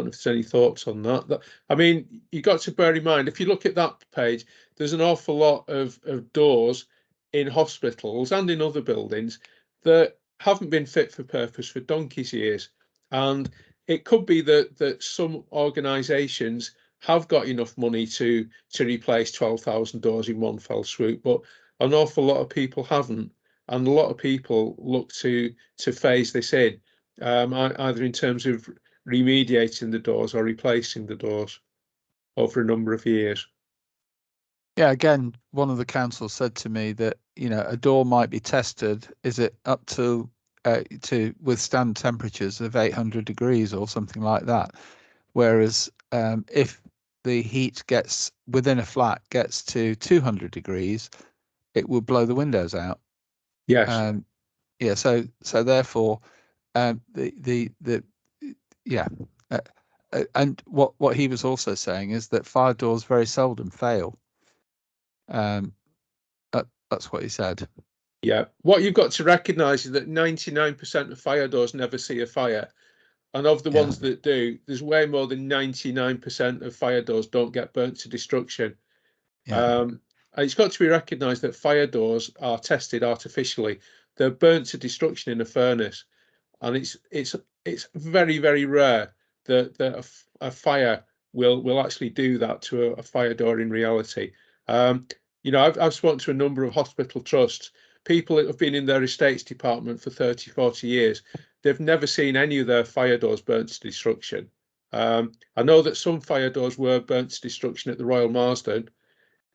know if there's any thoughts on that. I mean, you got to bear in mind, if you look at that page, there's an awful lot of doors in hospitals and in other buildings that haven't been fit for purpose for donkey's years. And it could be that some organisations have got enough money to replace 12,000 doors in one fell swoop, but an awful lot of people haven't, and a lot of people look to phase this in, either in terms of remediating the doors or replacing the doors over a number of years. Yeah, again, one of the councils said to me that, you know, a door might be tested, is it up to withstand temperatures of 800 degrees or something like that, whereas if the heat gets within a flat gets to 200 degrees, it will blow the windows out. Yes. Yeah, so therefore yeah, and what he was also saying is that fire doors very seldom fail. That's what he said. Yeah, what you've got to recognise is that 99% of fire doors never see a fire, and of the ones that do, there's way more than 99% of fire doors don't get burnt to destruction. And it's got to be recognised that fire doors are tested artificially. They're burnt to destruction in a furnace, and it's very, very rare that a fire will actually do that to a fire door in reality. You know, I've spoken to a number of hospital trusts, people that have been in their estates department for 30, 40 years. They've never seen any of their fire doors burnt to destruction. I know that some fire doors were burnt to destruction at the Royal Marsden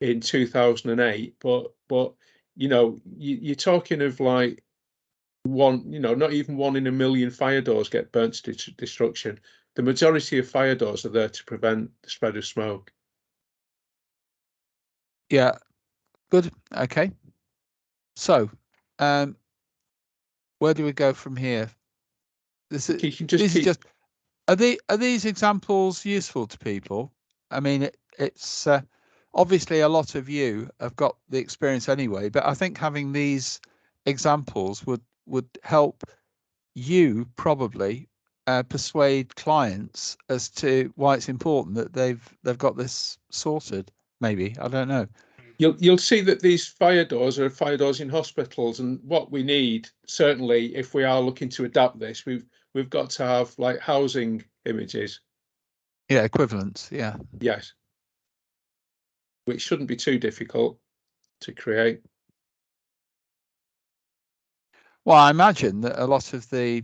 in 2008, but you know, you're talking of like one, you know, not even 1 in a million fire doors get burnt to destruction. The majority of fire doors are there to prevent the spread of smoke. Yeah, good. Okay. So where do we go from here? This is, You can just these keep. are just, are these examples useful to people? I mean, it's obviously a lot of you have got the experience anyway, but I think having these examples would help you probably persuade clients as to why it's important that they've got this sorted. Maybe, I don't know. You'll see that these fire doors are fire doors in hospitals, and what we need, certainly, if we are looking to adapt this, we've got to have like housing images. Yeah, equivalents. Yeah. Yes. Which shouldn't be too difficult to create. Well, I imagine that a lot of the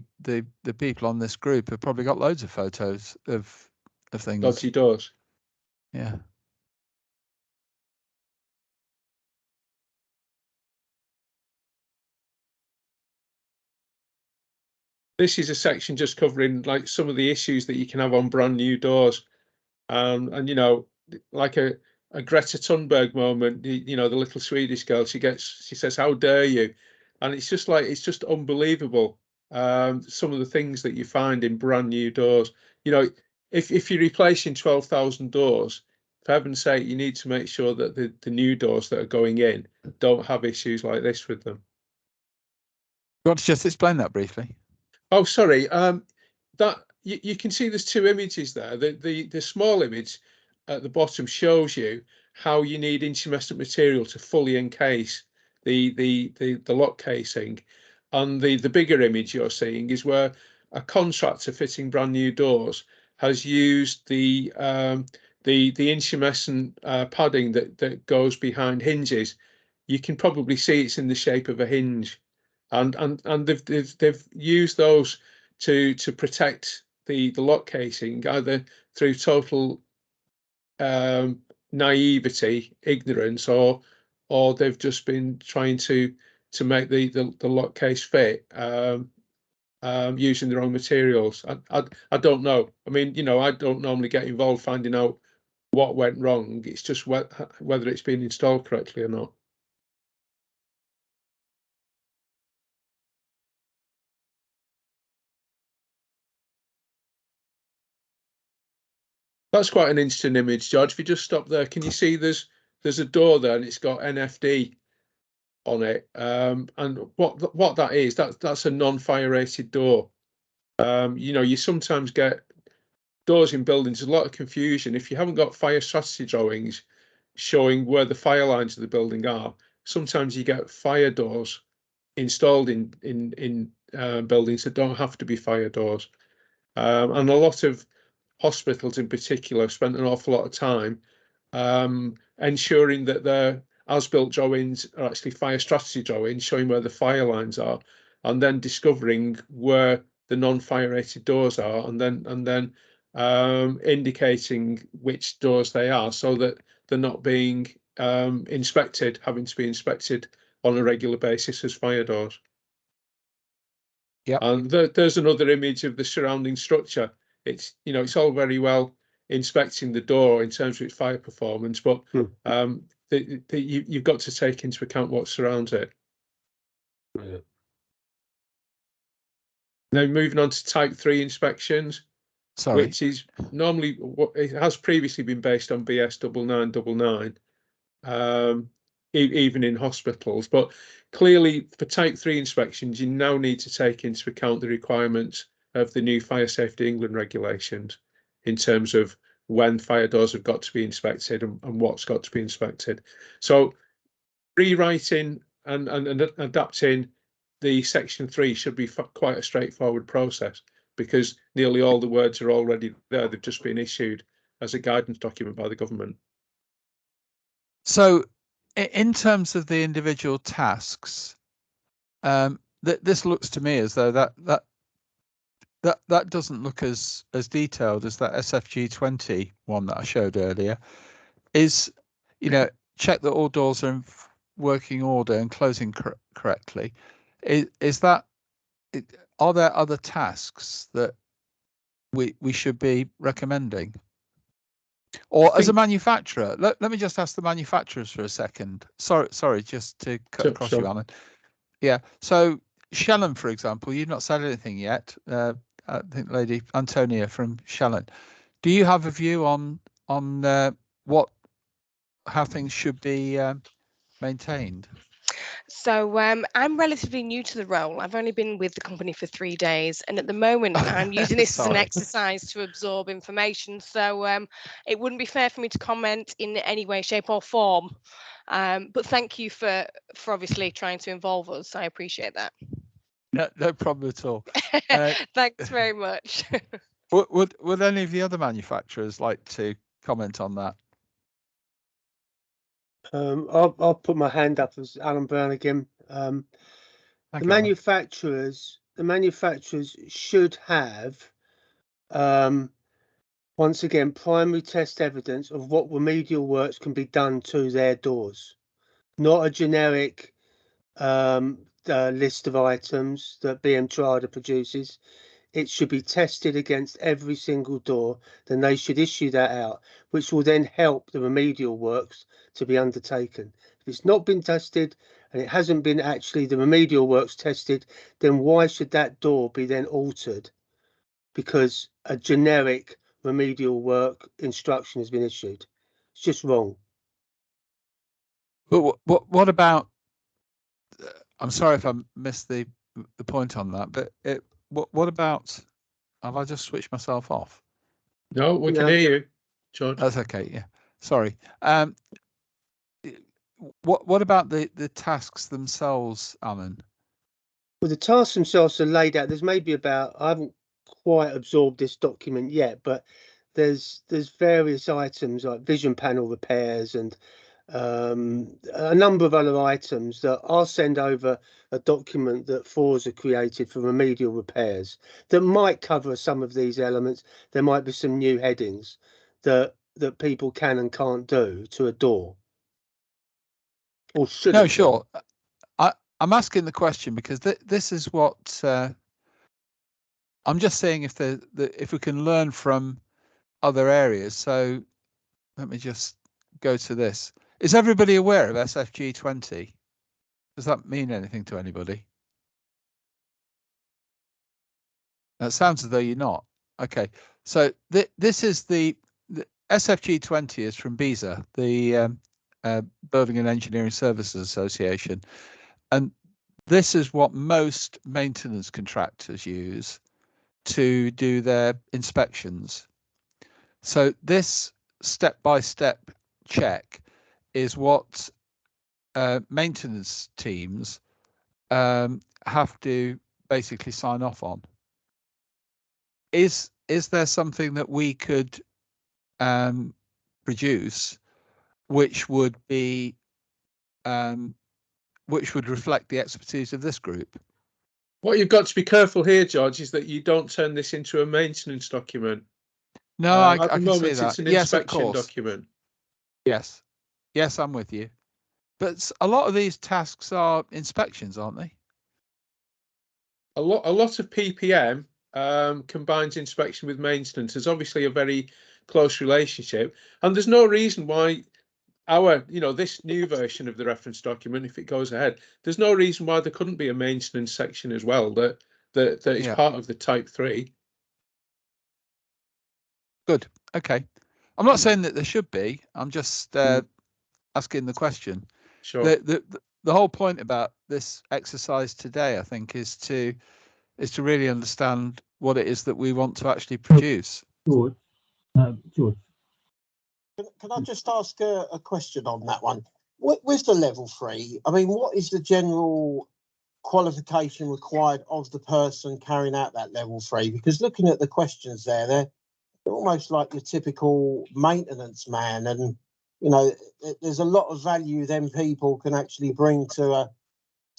people on this group have probably got loads of photos of things. Dodgy doors. Yeah. This is a section just covering like some of the issues that you can have on brand new doors, and you know, like a Greta Thunberg moment. You know, the little Swedish girl. She says, "How dare you?" And it's just like, it's just unbelievable. Some of the things that you find in brand new doors. You know, if you're replacing 12,000 doors, for heaven's sake, you need to make sure that the new doors that are going in don't have issues like this with them. You want to just explain that briefly? Oh, sorry. That you can see there's two images there. The small image at the bottom shows you how you need intumescent material to fully encase the lock casing, and the bigger image you're seeing is where a contractor fitting brand new doors has used the intumescent padding that goes behind hinges. You can probably see it's in the shape of a hinge. And they've used those to protect the lock casing, either through total naivety, ignorance, or they've just been trying to make the lock case fit using their own materials. I don't know. I mean, you know, I don't normally get involved finding out what went wrong. It's just whether it's been installed correctly or not. That's quite an interesting image, George. If you just stop there, can you see there's a door there and it's got NFD on it? And what that is, that's a non-fire rated door. You know, you sometimes get doors in buildings, there's a lot of confusion. If you haven't got fire strategy drawings showing where the fire lines of the building are, sometimes you get fire doors installed in buildings that don't have to be fire doors. And a lot of hospitals in particular spent an awful lot of time ensuring that their as-built drawings are actually fire strategy drawings, showing where the fire lines are, and then discovering where the non-fire rated doors are, and then indicating which doors they are, so that they're not being inspected, having to be inspected on a regular basis as fire doors. Yeah. And there's another image of the surrounding structure. It's, you know, it's all very well inspecting the door in terms of its fire performance, but you've got to take into account what surrounds it. Yeah. Now moving on to type 3 inspections, which is normally what it has previously been based on BS 9999, even in hospitals, but clearly for type 3 inspections you now need to take into account the requirements of the new Fire Safety England regulations in terms of when fire doors have got to be inspected and what's got to be inspected. So rewriting and adapting the section 3 should be quite a straightforward process, because nearly all the words are already there. They've just been issued as a guidance document by the government. So in terms of the individual tasks, this looks to me as though that doesn't look as detailed as that SFG 20 one that I showed earlier. Is, you know, check that all doors are in working order and closing correctly. Is that, are there other tasks that we should be recommending? Or as a manufacturer, let me just ask the manufacturers for a second. Sorry, just to cut across you, Alan. Yeah, so Shannon, for example, you've not said anything yet. I think Lady Antonia from Shannon. Do you have a view on how things should be maintained? So I'm relatively new to the role. I've only been with the company for 3 days, and at the moment I'm using this as an exercise to absorb information. So it wouldn't be fair for me to comment in any way, shape, or form. But thank you for obviously trying to involve us. I appreciate that. No problem at all. Thanks very much. Would any of the other manufacturers like to comment on that? I'll put my hand up as Alan Brown again. The manufacturers should have, once again, primary test evidence of what remedial works can be done to their doors, not a generic list of items that BM Trada produces. It should be tested against every single door. Then they should issue that out, which will then help the remedial works to be undertaken. If it's not been tested and it hasn't been actually the remedial works tested, then why should that door be then altered? Because a generic remedial work instruction has been issued. It's just wrong. But what about? I'm sorry if I missed the point on that. But what about? Have I just switched myself off? No, we can hear you, George. That's okay. Yeah, sorry. What about the tasks themselves, Alan? Well, the tasks themselves are laid out. There's maybe about, I haven't quite absorbed this document yet, but there's various items like vision panel repairs and a number of other items that I'll send over a document that Forza created for remedial repairs that might cover some of these elements. There might be some new headings that people can and can't do to a door. Or should. No, sure. I'm asking the question because this is what I'm just saying. If we can learn from other areas, so let me just go to this. Is everybody aware of SFG 20? Does that mean anything to anybody? That sounds as though you're not. Okay, so this is the SFG 20 is from BISA, the Building and Engineering Services Association, and this is what most maintenance contractors use to do their inspections. So this step-by-step check is what maintenance teams have to basically sign off on. Is there something that we could produce which would be which would reflect the expertise of this group? What you've got to be careful here, George, is that you don't turn this into a maintenance document. No, I at the can moment, see that. it's an Yes, inspection of course. document. Yes, I'm with you. But a lot of these tasks are inspections, aren't they? A lot of PPM combines inspection with maintenance. There's obviously a very close relationship, and there's no reason why this new version of the reference document, if it goes ahead, there's no reason why there couldn't be a maintenance section as well that is part of the Type 3. Good. Okay. I'm not saying that there should be. I'm just asking the question. Sure. The whole point about this exercise today, I think, is to really understand what it is that we want to actually produce. George. Can I just ask a question on that one? With the level 3, I mean, what is the general qualification required of the person carrying out that level 3? Because looking at the questions there, they're almost like your typical maintenance man, and there's a lot of value then people can actually bring to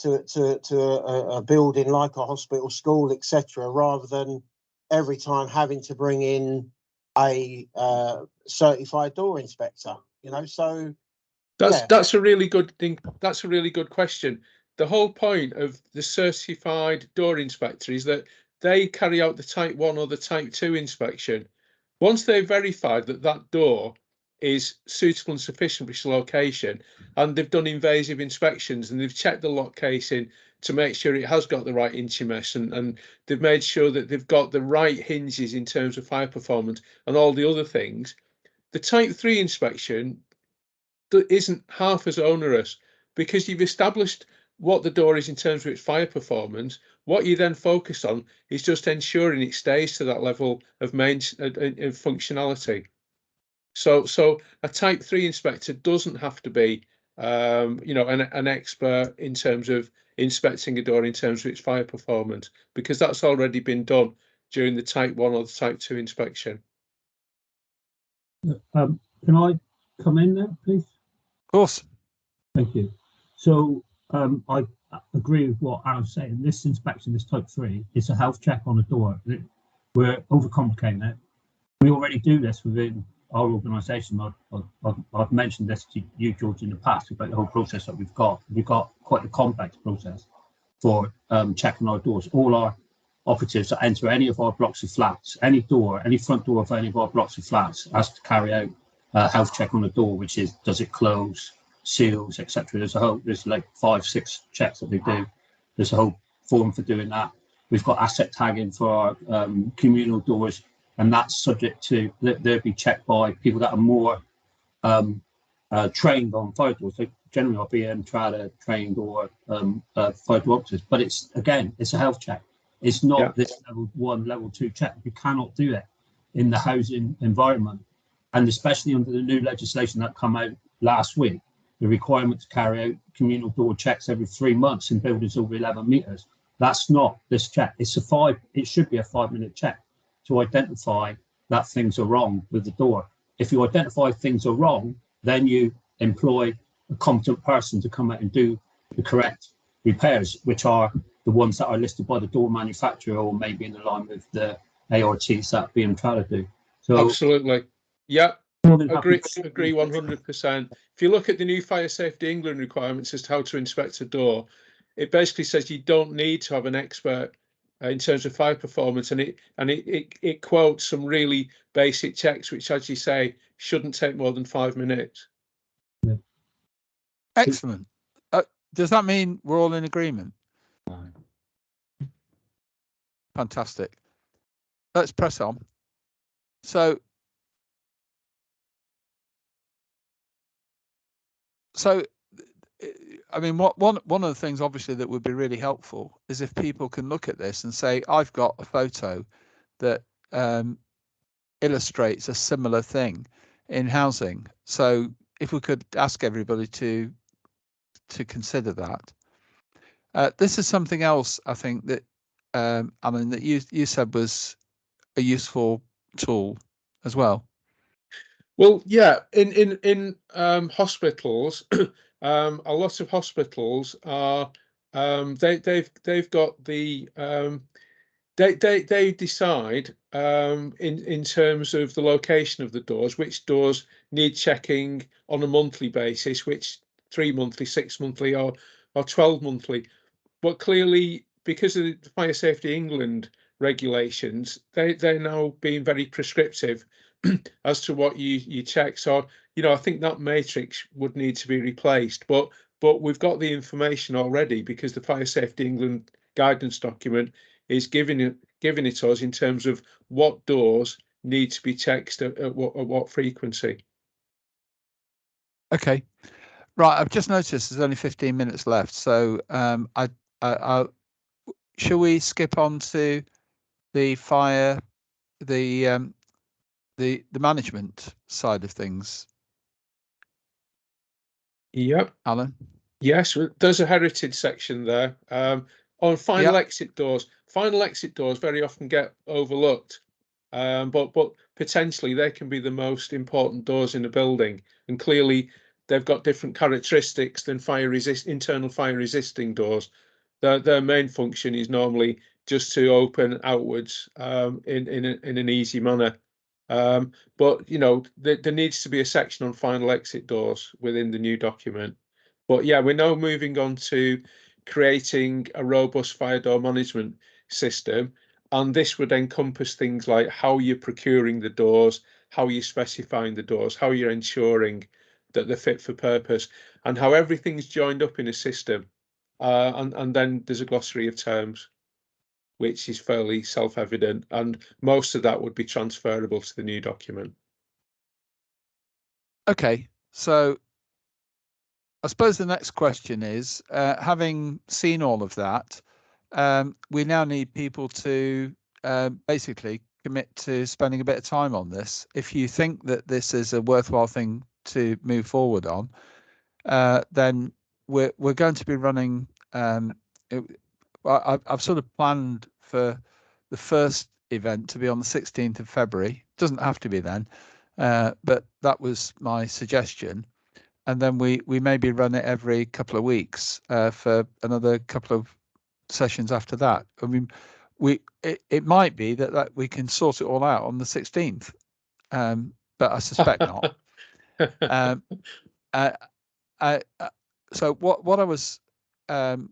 a building like a hospital, school, etc., rather than every time having to bring in a certified door inspector. So that's a really good thing. That's a really good question. The whole point of the certified door inspector is that they carry out the Type 1 or the Type 2 inspection. Once they've verified that door is suitable and sufficient for its location, and they've done invasive inspections and they've checked the lock casing, to make sure it has got the right inch mesh, and they've made sure that they've got the right hinges in terms of fire performance and all the other things. The Type 3 inspection isn't half as onerous, because you've established what the door is in terms of its fire performance. What you then focus on is just ensuring it stays to that level of functionality. So a Type 3 inspector doesn't have to be an expert in terms of inspecting a door in terms of its fire performance, because that's already been done during the Type 1 or the Type 2 inspection. Can I come in there, please? Of course. Thank you. So I agree with what Aaron's saying. This inspection, this Type 3, is a health check on a door. We're overcomplicating it. We already do this within our organisation. I've mentioned this to you, George, in the past about the whole process that we've got. We've got quite a complex process for checking our doors. All our operatives that enter any of our blocks of flats, any front door of any of our blocks of flats, has to carry out a health check on the door, which is, does it close, seals, etc. There's like 5-6 checks that they do. There's a whole form for doing that. We've got asset tagging for our communal doors, and that's subject to, they'll be checked by people that are more trained on fire doors. So generally are BM trained or fire door operatives, but it's a health check. It's not this level 1, level 2 check. You cannot do it in the housing environment, and especially under the new legislation that come out last week, the requirement to carry out communal door checks every 3 months in buildings over 11 metres. That's not this check. It should be a 5-minute check to identify that things are wrong with the door. If you identify things are wrong, then you employ a competent person to come out and do the correct repairs, which are the ones that are listed by the door manufacturer, or maybe in line with the ARTs that BM4Housing do. So absolutely, yeah, agree 100%. If you look at the new Fire Safety England requirements as to how to inspect a door, it basically says you don't need to have an expert in terms of fire performance, and it quotes some really basic checks, which, as you say, shouldn't take more than 5 minutes. Yeah. Excellent. Does that mean we're all in agreement? Fantastic. Let's press on. So I mean, one of the things obviously that would be really helpful is if people can look at this and say, I've got a photo that illustrates a similar thing in housing. So if we could ask everybody to consider that. This is something else I think that Alan, that you said was a useful tool as well. Well, yeah, in hospitals, a lot of hospitals are they've got the they decide in terms of the location of the doors, which doors need checking on a monthly basis, which 3 monthly, 6 monthly, or 12 monthly. But clearly, because of the Fire Safety England regulations, they're now being very prescriptive as to what you check. So, I think that matrix would need to be replaced. But we've got the information already, because the Fire Safety England guidance document is giving it us in terms of what doors need to be checked at what frequency. Okay, right. I've just noticed there's only 15 minutes left, so shall we skip on to the fire, the management side of things? Yep, Alan. Yes, there's a heritage section there. On final exit doors. Final exit doors very often get overlooked, but potentially they can be the most important doors in a building, and clearly they've got different characteristics than internal fire resisting doors. Their main function is normally just to open outwards in an easy manner. But there needs to be a section on final exit doors within the new document. But yeah, we're now moving on to creating a robust fire door management system. And this would encompass things like how you're procuring the doors, how you're specifying the doors, how you're ensuring that they're fit for purpose, and how everything's joined up in a system. and then there's a glossary of terms, which is fairly self-evident, and most of that would be transferable to the new document. Okay, so I suppose the next question is, having seen all of that, we now need people to basically commit to spending a bit of time on this. If you think that this is a worthwhile thing to move forward on, then we're going to be running. I've sort of planned for the first event to be on the 16th of February. It doesn't have to be then, but that was my suggestion. And then we maybe run it every couple of weeks for another couple of sessions after that. I mean, it might be that we can sort it all out on the 16th, but I suspect not. So what I was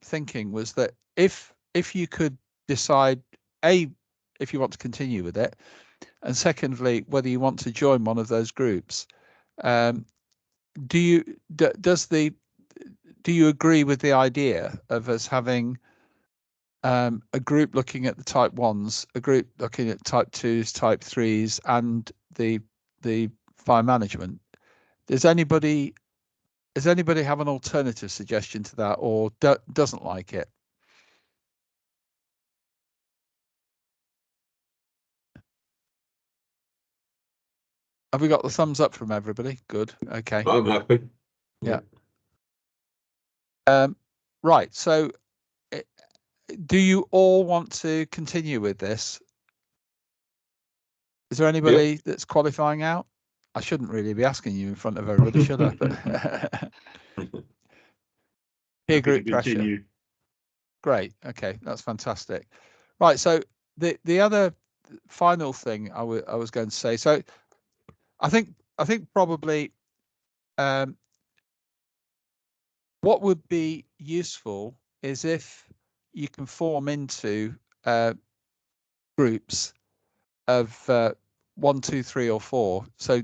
thinking was that if you could decide, A, if you want to continue with it, and secondly, whether you want to join one of those groups, do you agree with the idea of us having a group looking at the type 1s, a group looking at type 2s, type 3s, and the fire management? Does anybody have an alternative suggestion to that, or doesn't like it? Have we got the thumbs up from everybody? Good. Okay. I'm happy. Yeah. Right. So, do you all want to continue with this? Is there anybody that's qualifying out? I shouldn't really be asking you in front of everybody, should I? But peer group pressure. Great. Okay, that's fantastic. Right. So the other final thing I was going to say. So I think probably what would be useful is if you can form into groups of 1, 2, 3, or 4. So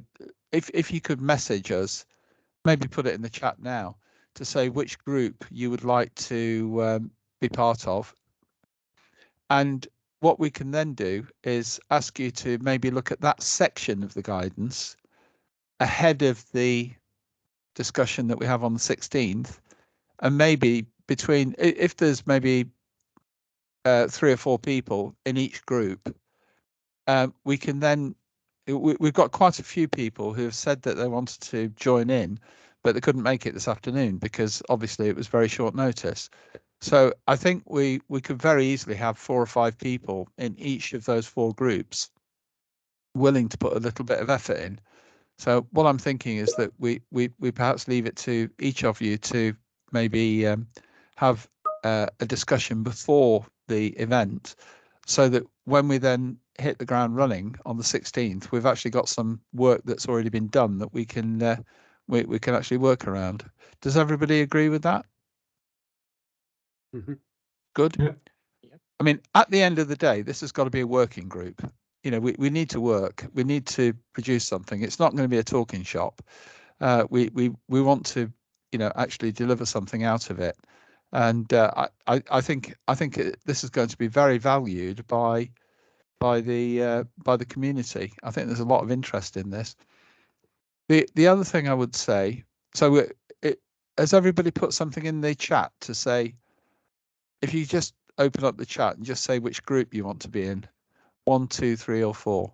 if you could message us, maybe put it in the chat now, to say which group you would like to be part of. And what we can then do is ask you to maybe look at that section of the guidance ahead of the discussion that we have on the 16th, and maybe between, if there's maybe 3 or 4 people in each group, we can then, we've got quite a few people who have said that they wanted to join in, but they couldn't make it this afternoon because obviously it was very short notice. So I think we could very easily have 4 or 5 people in each of those 4 groups willing to put a little bit of effort in. So what I'm thinking is that we perhaps leave it to each of you to maybe have a discussion before the event, so that when we then hit the ground running on the 16th, we've actually got some work that's already been done that we can actually work around. Does everybody agree with that? Mm-hmm. Good. Yeah. I mean, at the end of the day, this has got to be a working group. You know, we need to work. We need to produce something. It's not going to be a talking shop. We want to, you know, actually deliver something out of it. And I think this is going to be very valued by the community. I think there's a lot of interest in this. The other thing I would say, so has everybody put something in the chat to say, if you just open up the chat and just say which group you want to be in, 1, 2, 3, or 4,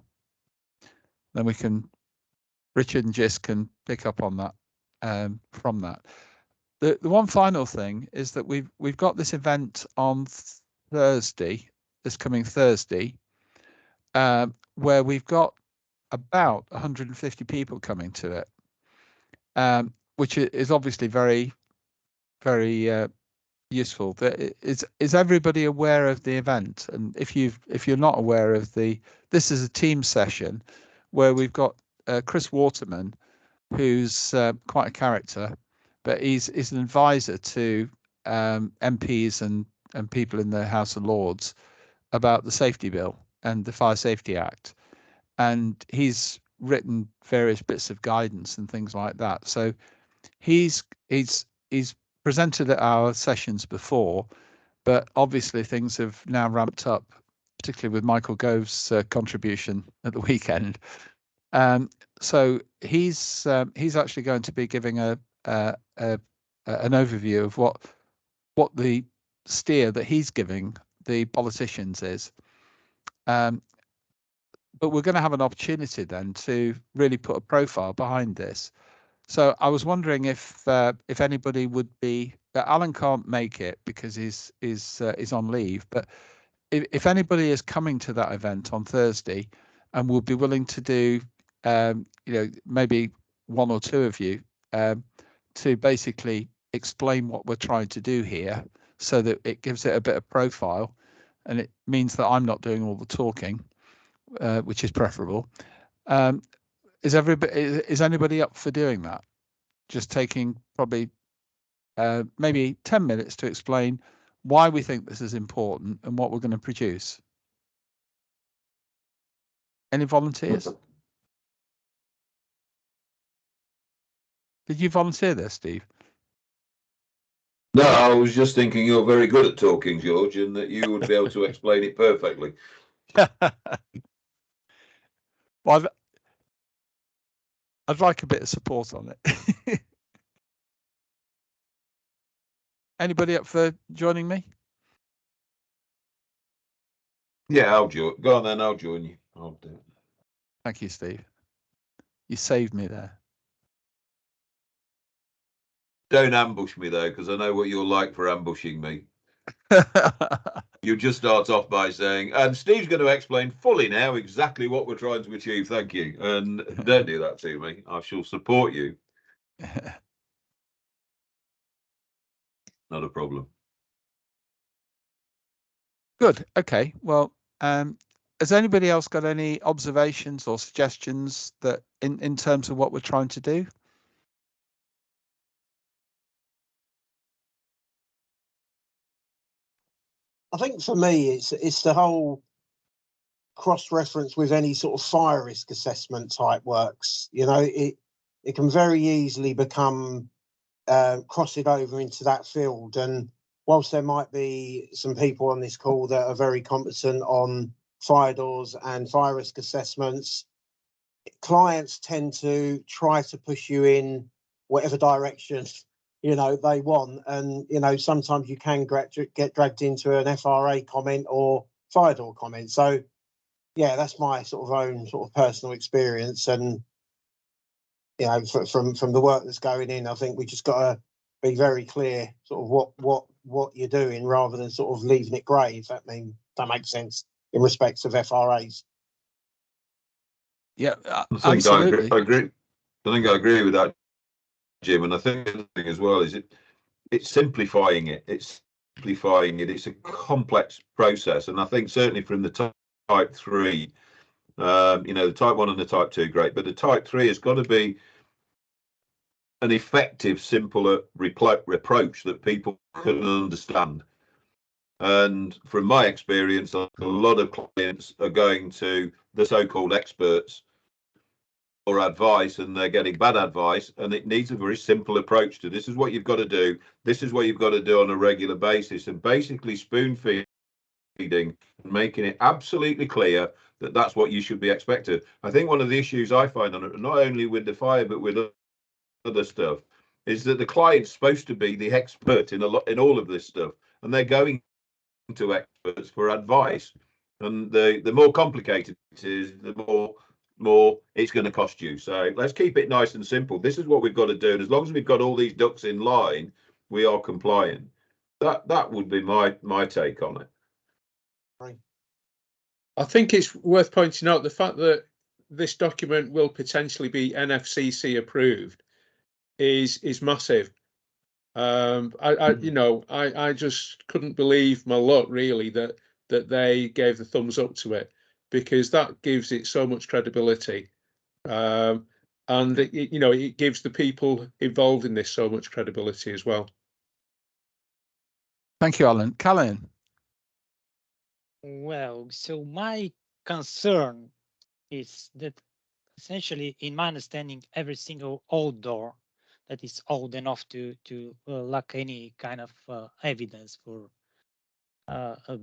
then we can, Richard and Jis can pick up on that from that. The one final thing is that we've got this event on Thursday, this coming Thursday, where we've got about 150 people coming to it, which is obviously very, very useful. Is everybody aware of the event? And if you're not aware of this is a team session where we've got Chris Waterman, who's quite a character, but he's an advisor to MPs and people in the House of Lords about the safety bill and the Fire Safety Act, and he's written various bits of guidance and things like that. So he's presented at our sessions before, but obviously things have now ramped up, particularly with Michael Gove's contribution at the weekend. So he's actually going to be giving an overview of what the steer that he's giving the politicians is. But we're going to have an opportunity then to really put a profile behind this. So I was wondering if anybody would be. Alan can't make it because he's on leave. But if anybody is coming to that event on Thursday, and will be willing to do, maybe one or two of you, to basically explain what we're trying to do here, so that it gives it a bit of profile, and it means that I'm not doing all the talking, which is preferable. Is anybody up for doing that? Just taking probably maybe 10 minutes to explain why we think this is important and what we're going to produce. Any volunteers? Did you volunteer there, Steve? No, I was just thinking you're very good at talking, George, and that you would be able to explain it perfectly. Well, I'd like a bit of support on it. Anybody up for joining me? Yeah, I'll join. Go on then, I'll join you. I'll do it. Thank you, Steve. You saved me there. Don't ambush me though, because I know what you're like for ambushing me. You just start off by saying, and Steve's going to explain fully now exactly what we're trying to achieve. Thank you. And don't do that to me. I shall support you. Not a problem. Good. Okay. Well, has anybody else got any observations or suggestions that in terms of what we're trying to do? I think for me, it's the whole cross-reference with any sort of fire risk assessment type works. You know, it can very easily become crossed over into that field. And whilst there might be some people on this call that are very competent on fire doors and fire risk assessments, clients tend to try to push you in whatever direction they want, and sometimes you can get dragged into an FRA comment or fire door comment. So yeah, that's my sort of own sort of personal experience, and from the work that's going in, I think we just got to be very clear sort of what you're doing, rather than sort of leaving it grey, if that makes sense in respect of FRAs. Yeah, absolutely. I agree. I think I agree with that, Jim. And I think the other thing as well is it's simplifying it. It's a complex process, and I think certainly from the type 3, the type 1 and the type 2, great, but the type 3 has got to be an effective, simpler approach that people can understand. And from my experience, a lot of clients are going to the so-called experts for advice, and they're getting bad advice, and it needs a very simple approach to this is what you've got to do, this is what you've got to do on a regular basis, and basically spoon feeding and making it absolutely clear that that's what you should be expected. I think one of the issues I find on it, not only with the fire but with other stuff, is that the client's supposed to be the expert in all of this stuff, and they're going to experts for advice, and the more complicated it is, the more it's going to cost you. So let's keep it nice and simple. This is what we've got to do, and as long as we've got all these ducks in line, we are compliant. That would be my take on it. I think it's worth pointing out the fact that this document will potentially be NFCC approved is massive. I just couldn't believe my luck, really, that they gave the thumbs up to it, because that gives it so much credibility, and it gives the people involved in this so much credibility as well. Thank you, Alan. Callan. Well, so my concern is that essentially, in my understanding, every single old door that is old enough to lack any kind of evidence for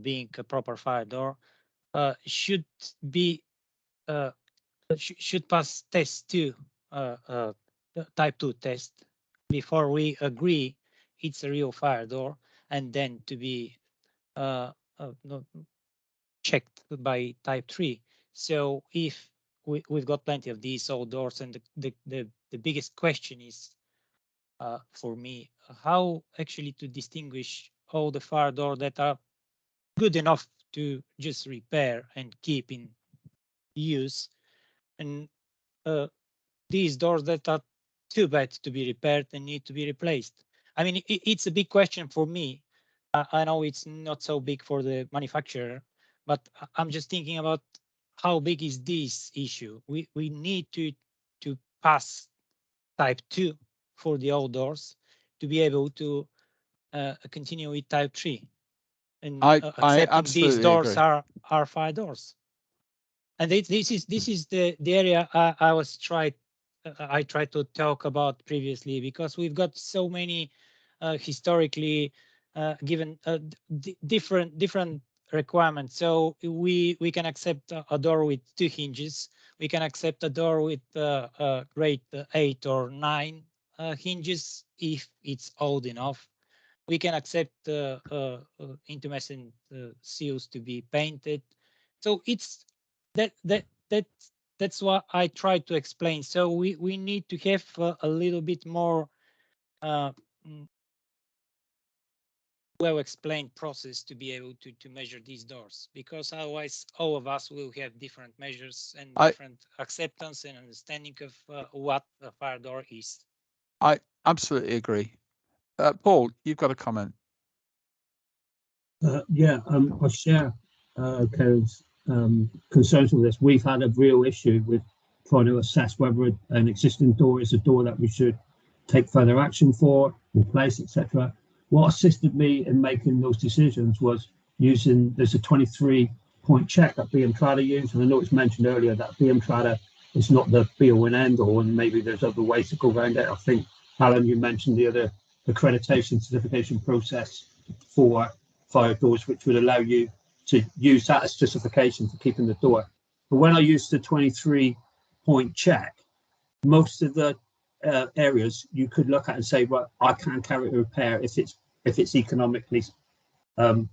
being a proper fire door should be should pass test 2, type 2 test, before we agree it's a real fire door, and then to be checked by type 3. So if we've got plenty of these old doors, and the biggest question is for me, how actually to distinguish all the fire doors that are good enough to just repair and keep in use, and these doors that are too bad to be repaired and need to be replaced. I mean, it's a big question for me. I know it's not so big for the manufacturer, but I'm just thinking about how big is this issue. We need to pass type 2 for the old doors to be able to continue with type 3. And accepting these doors agree. are fire doors. And this is the area I tried to talk about previously, because we've got so many historically given different requirements. So we can accept a door with 2 hinges. We can accept a door with grade 8 or 9 hinges if it's old enough. We can accept intumescent seals to be painted. So it's that's what I tried to explain. So we need to have a little bit more well explained process to be able to measure these doors, because otherwise all of us will have different measures and different acceptance and understanding of what a fire door is. I absolutely agree. Paul, you've got a comment. Yeah, I share Kevin's concerns with this. We've had a real issue with trying to assess whether an existing door is a door that we should take further action for, replace, etc. What assisted me in making those decisions was using, there's a 23-point check that BIM4Housing use, and I know it's mentioned earlier that BIM4Housing is not the be-all and end-all, and maybe there's other ways to go around it. I think, Alan, you mentioned the other accreditation certification process for fire doors, which would allow you to use that as justification for keeping the door. But when I used the 23-point check, most of the areas you could look at and say, well, I can carry a repair if it's economically allowed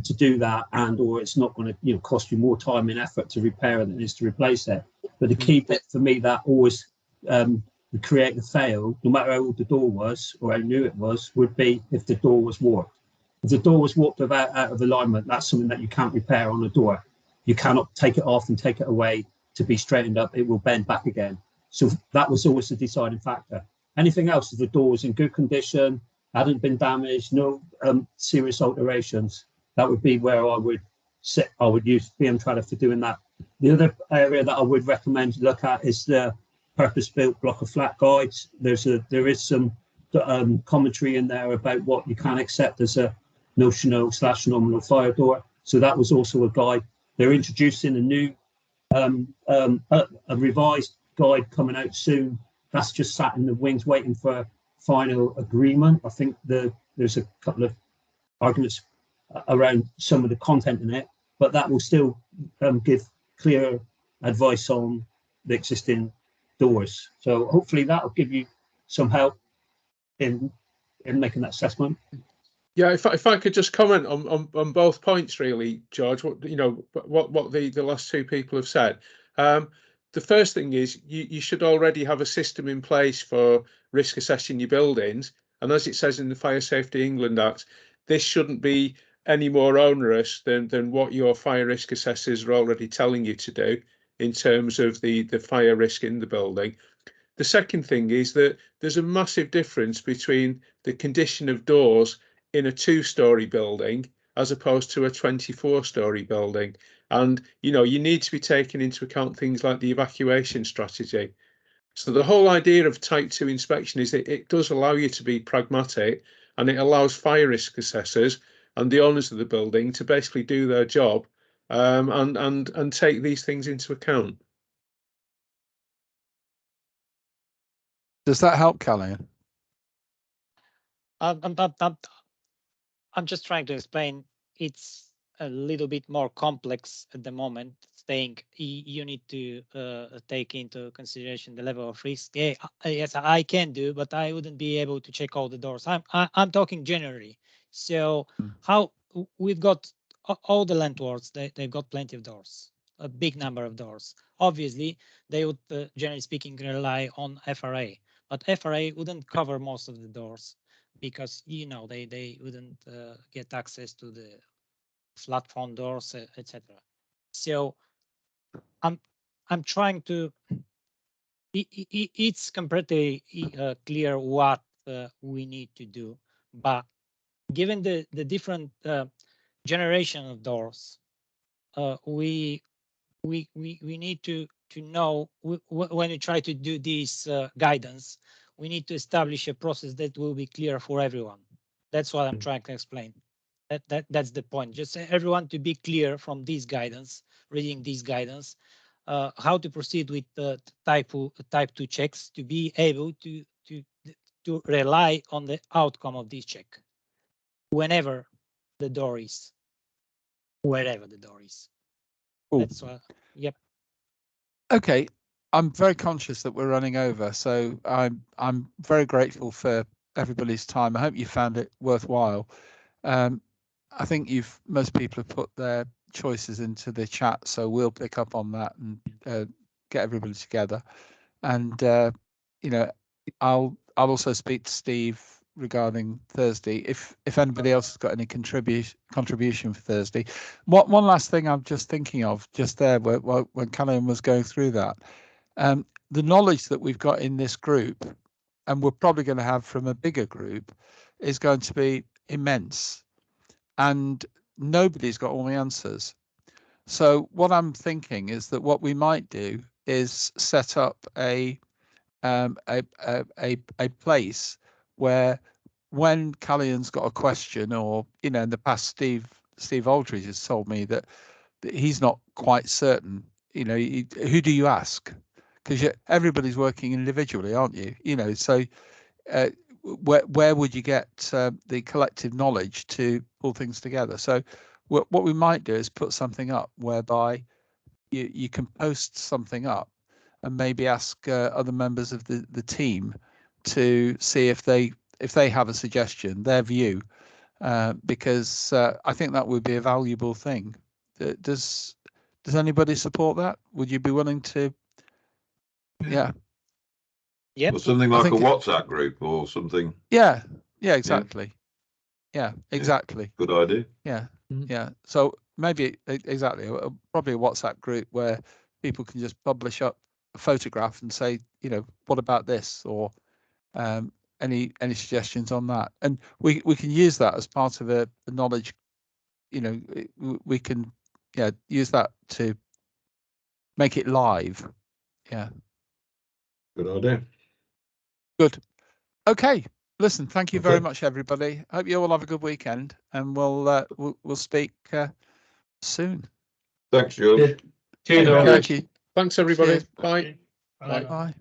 to do that, and or it's not going to cost you more time and effort to repair than it is to replace it. But the key bit for me that always would create the fail, no matter how old the door was or how new it was, would be if the door was warped. If the door was warped out of alignment, that's something that you can't repair on a door. You cannot take it off and take it away to be straightened up. It will bend back again. So that was always the deciding factor. Anything else, if the door was in good condition, hadn't been damaged, no serious alterations, that would be where I would use BIM4Housing for doing that. The other area that I would recommend to look at is the purpose-built block of flat guides. There is some commentary in there about what you can accept as a notional/nominal fire door. So that was also a guide. They're introducing a new a revised guide coming out soon. That's just sat in the wings waiting for final agreement. I think there's a couple of arguments around some of the content in it, but that will still give clear advice on the existing doors. So hopefully that will give you some help in making that assessment. Yeah, if I could just comment on both points, really, George. What the last two people have said. The first thing is you should already have a system in place for risk assessing your buildings, and as it says in the Fire Safety England Act, this shouldn't be any more onerous than what your fire risk assessors are already telling you to do in terms of the fire risk in the building. The second thing is that there's a massive difference between the condition of doors in a 2-story building as opposed to a 24-story building. And, you need to be taking into account things like the evacuation strategy. So the whole idea of type 2 inspection is that it does allow you to be pragmatic, and it allows fire risk assessors and the owners of the building to basically do their job and take these things into account. Does that help, Callian? I'm just trying to explain. It's a little bit more complex at the moment, saying you need to take into consideration the level of risk. Yeah, yes, I can do, but I wouldn't be able to check all the doors. I'm talking generally. So how we've got all the landlords, they've got plenty of doors, a big number of doors. Obviously, they would, generally speaking, rely on FRA, but FRA wouldn't cover most of the doors, because they wouldn't get access to the flat front doors, etc. So I'm trying to. It's completely clear what we need to do, but given the different generation of doors, we need to know when we try to do this guidance, we need to establish a process that will be clear for everyone. That's what I'm trying to explain. That's the point. Just everyone to be clear from this guidance, reading this guidance, how to proceed with the type 2 checks, to be able to rely on the outcome of this check whenever the door is, wherever the door is. Cool. That's what. Yep. Okay, I'm very conscious that we're running over, so I'm very grateful for everybody's time. I hope you found it worthwhile. I think most people have put their choices into the chat, so we'll pick up on that and get everybody together. And I'll also speak to Steve regarding Thursday. If anybody else has got any contribution for Thursday. One last thing I'm just thinking of just there when Callian was going through that, the knowledge that we've got in this group, and we're probably going to have from a bigger group, is going to be immense, and nobody's got all the answers. So what I'm thinking is that what we might do is set up a place where, when Callian's got a question, or in the past Steve Aldridge has told me that he's not quite certain, who do you ask? Because everybody's working individually, aren't you? So where would you get the collective knowledge to pull things together? So what we might do is put something up whereby you can post something up and maybe ask other members of the team to see if they have a suggestion, their view, because I think that would be a valuable thing. Does anybody support that? Would you be willing to? Yeah. Yep. Or something like a WhatsApp group or something. Yeah. Yeah. Exactly. Yeah. Exactly. Good idea. Yeah. Yeah. So maybe exactly, probably a WhatsApp group where people can just publish up a photograph and say, what about this, or any suggestions on that, and we can use that as part of a knowledge. We can use that to make it live. Yeah. Good idea. Good. Okay. Listen, thank you very much, everybody. Hope you all have a good weekend, and we'll speak soon. Thanks, George. Cheers. Thank you. Thanks, everybody. Cheers. Bye. Bye. Bye.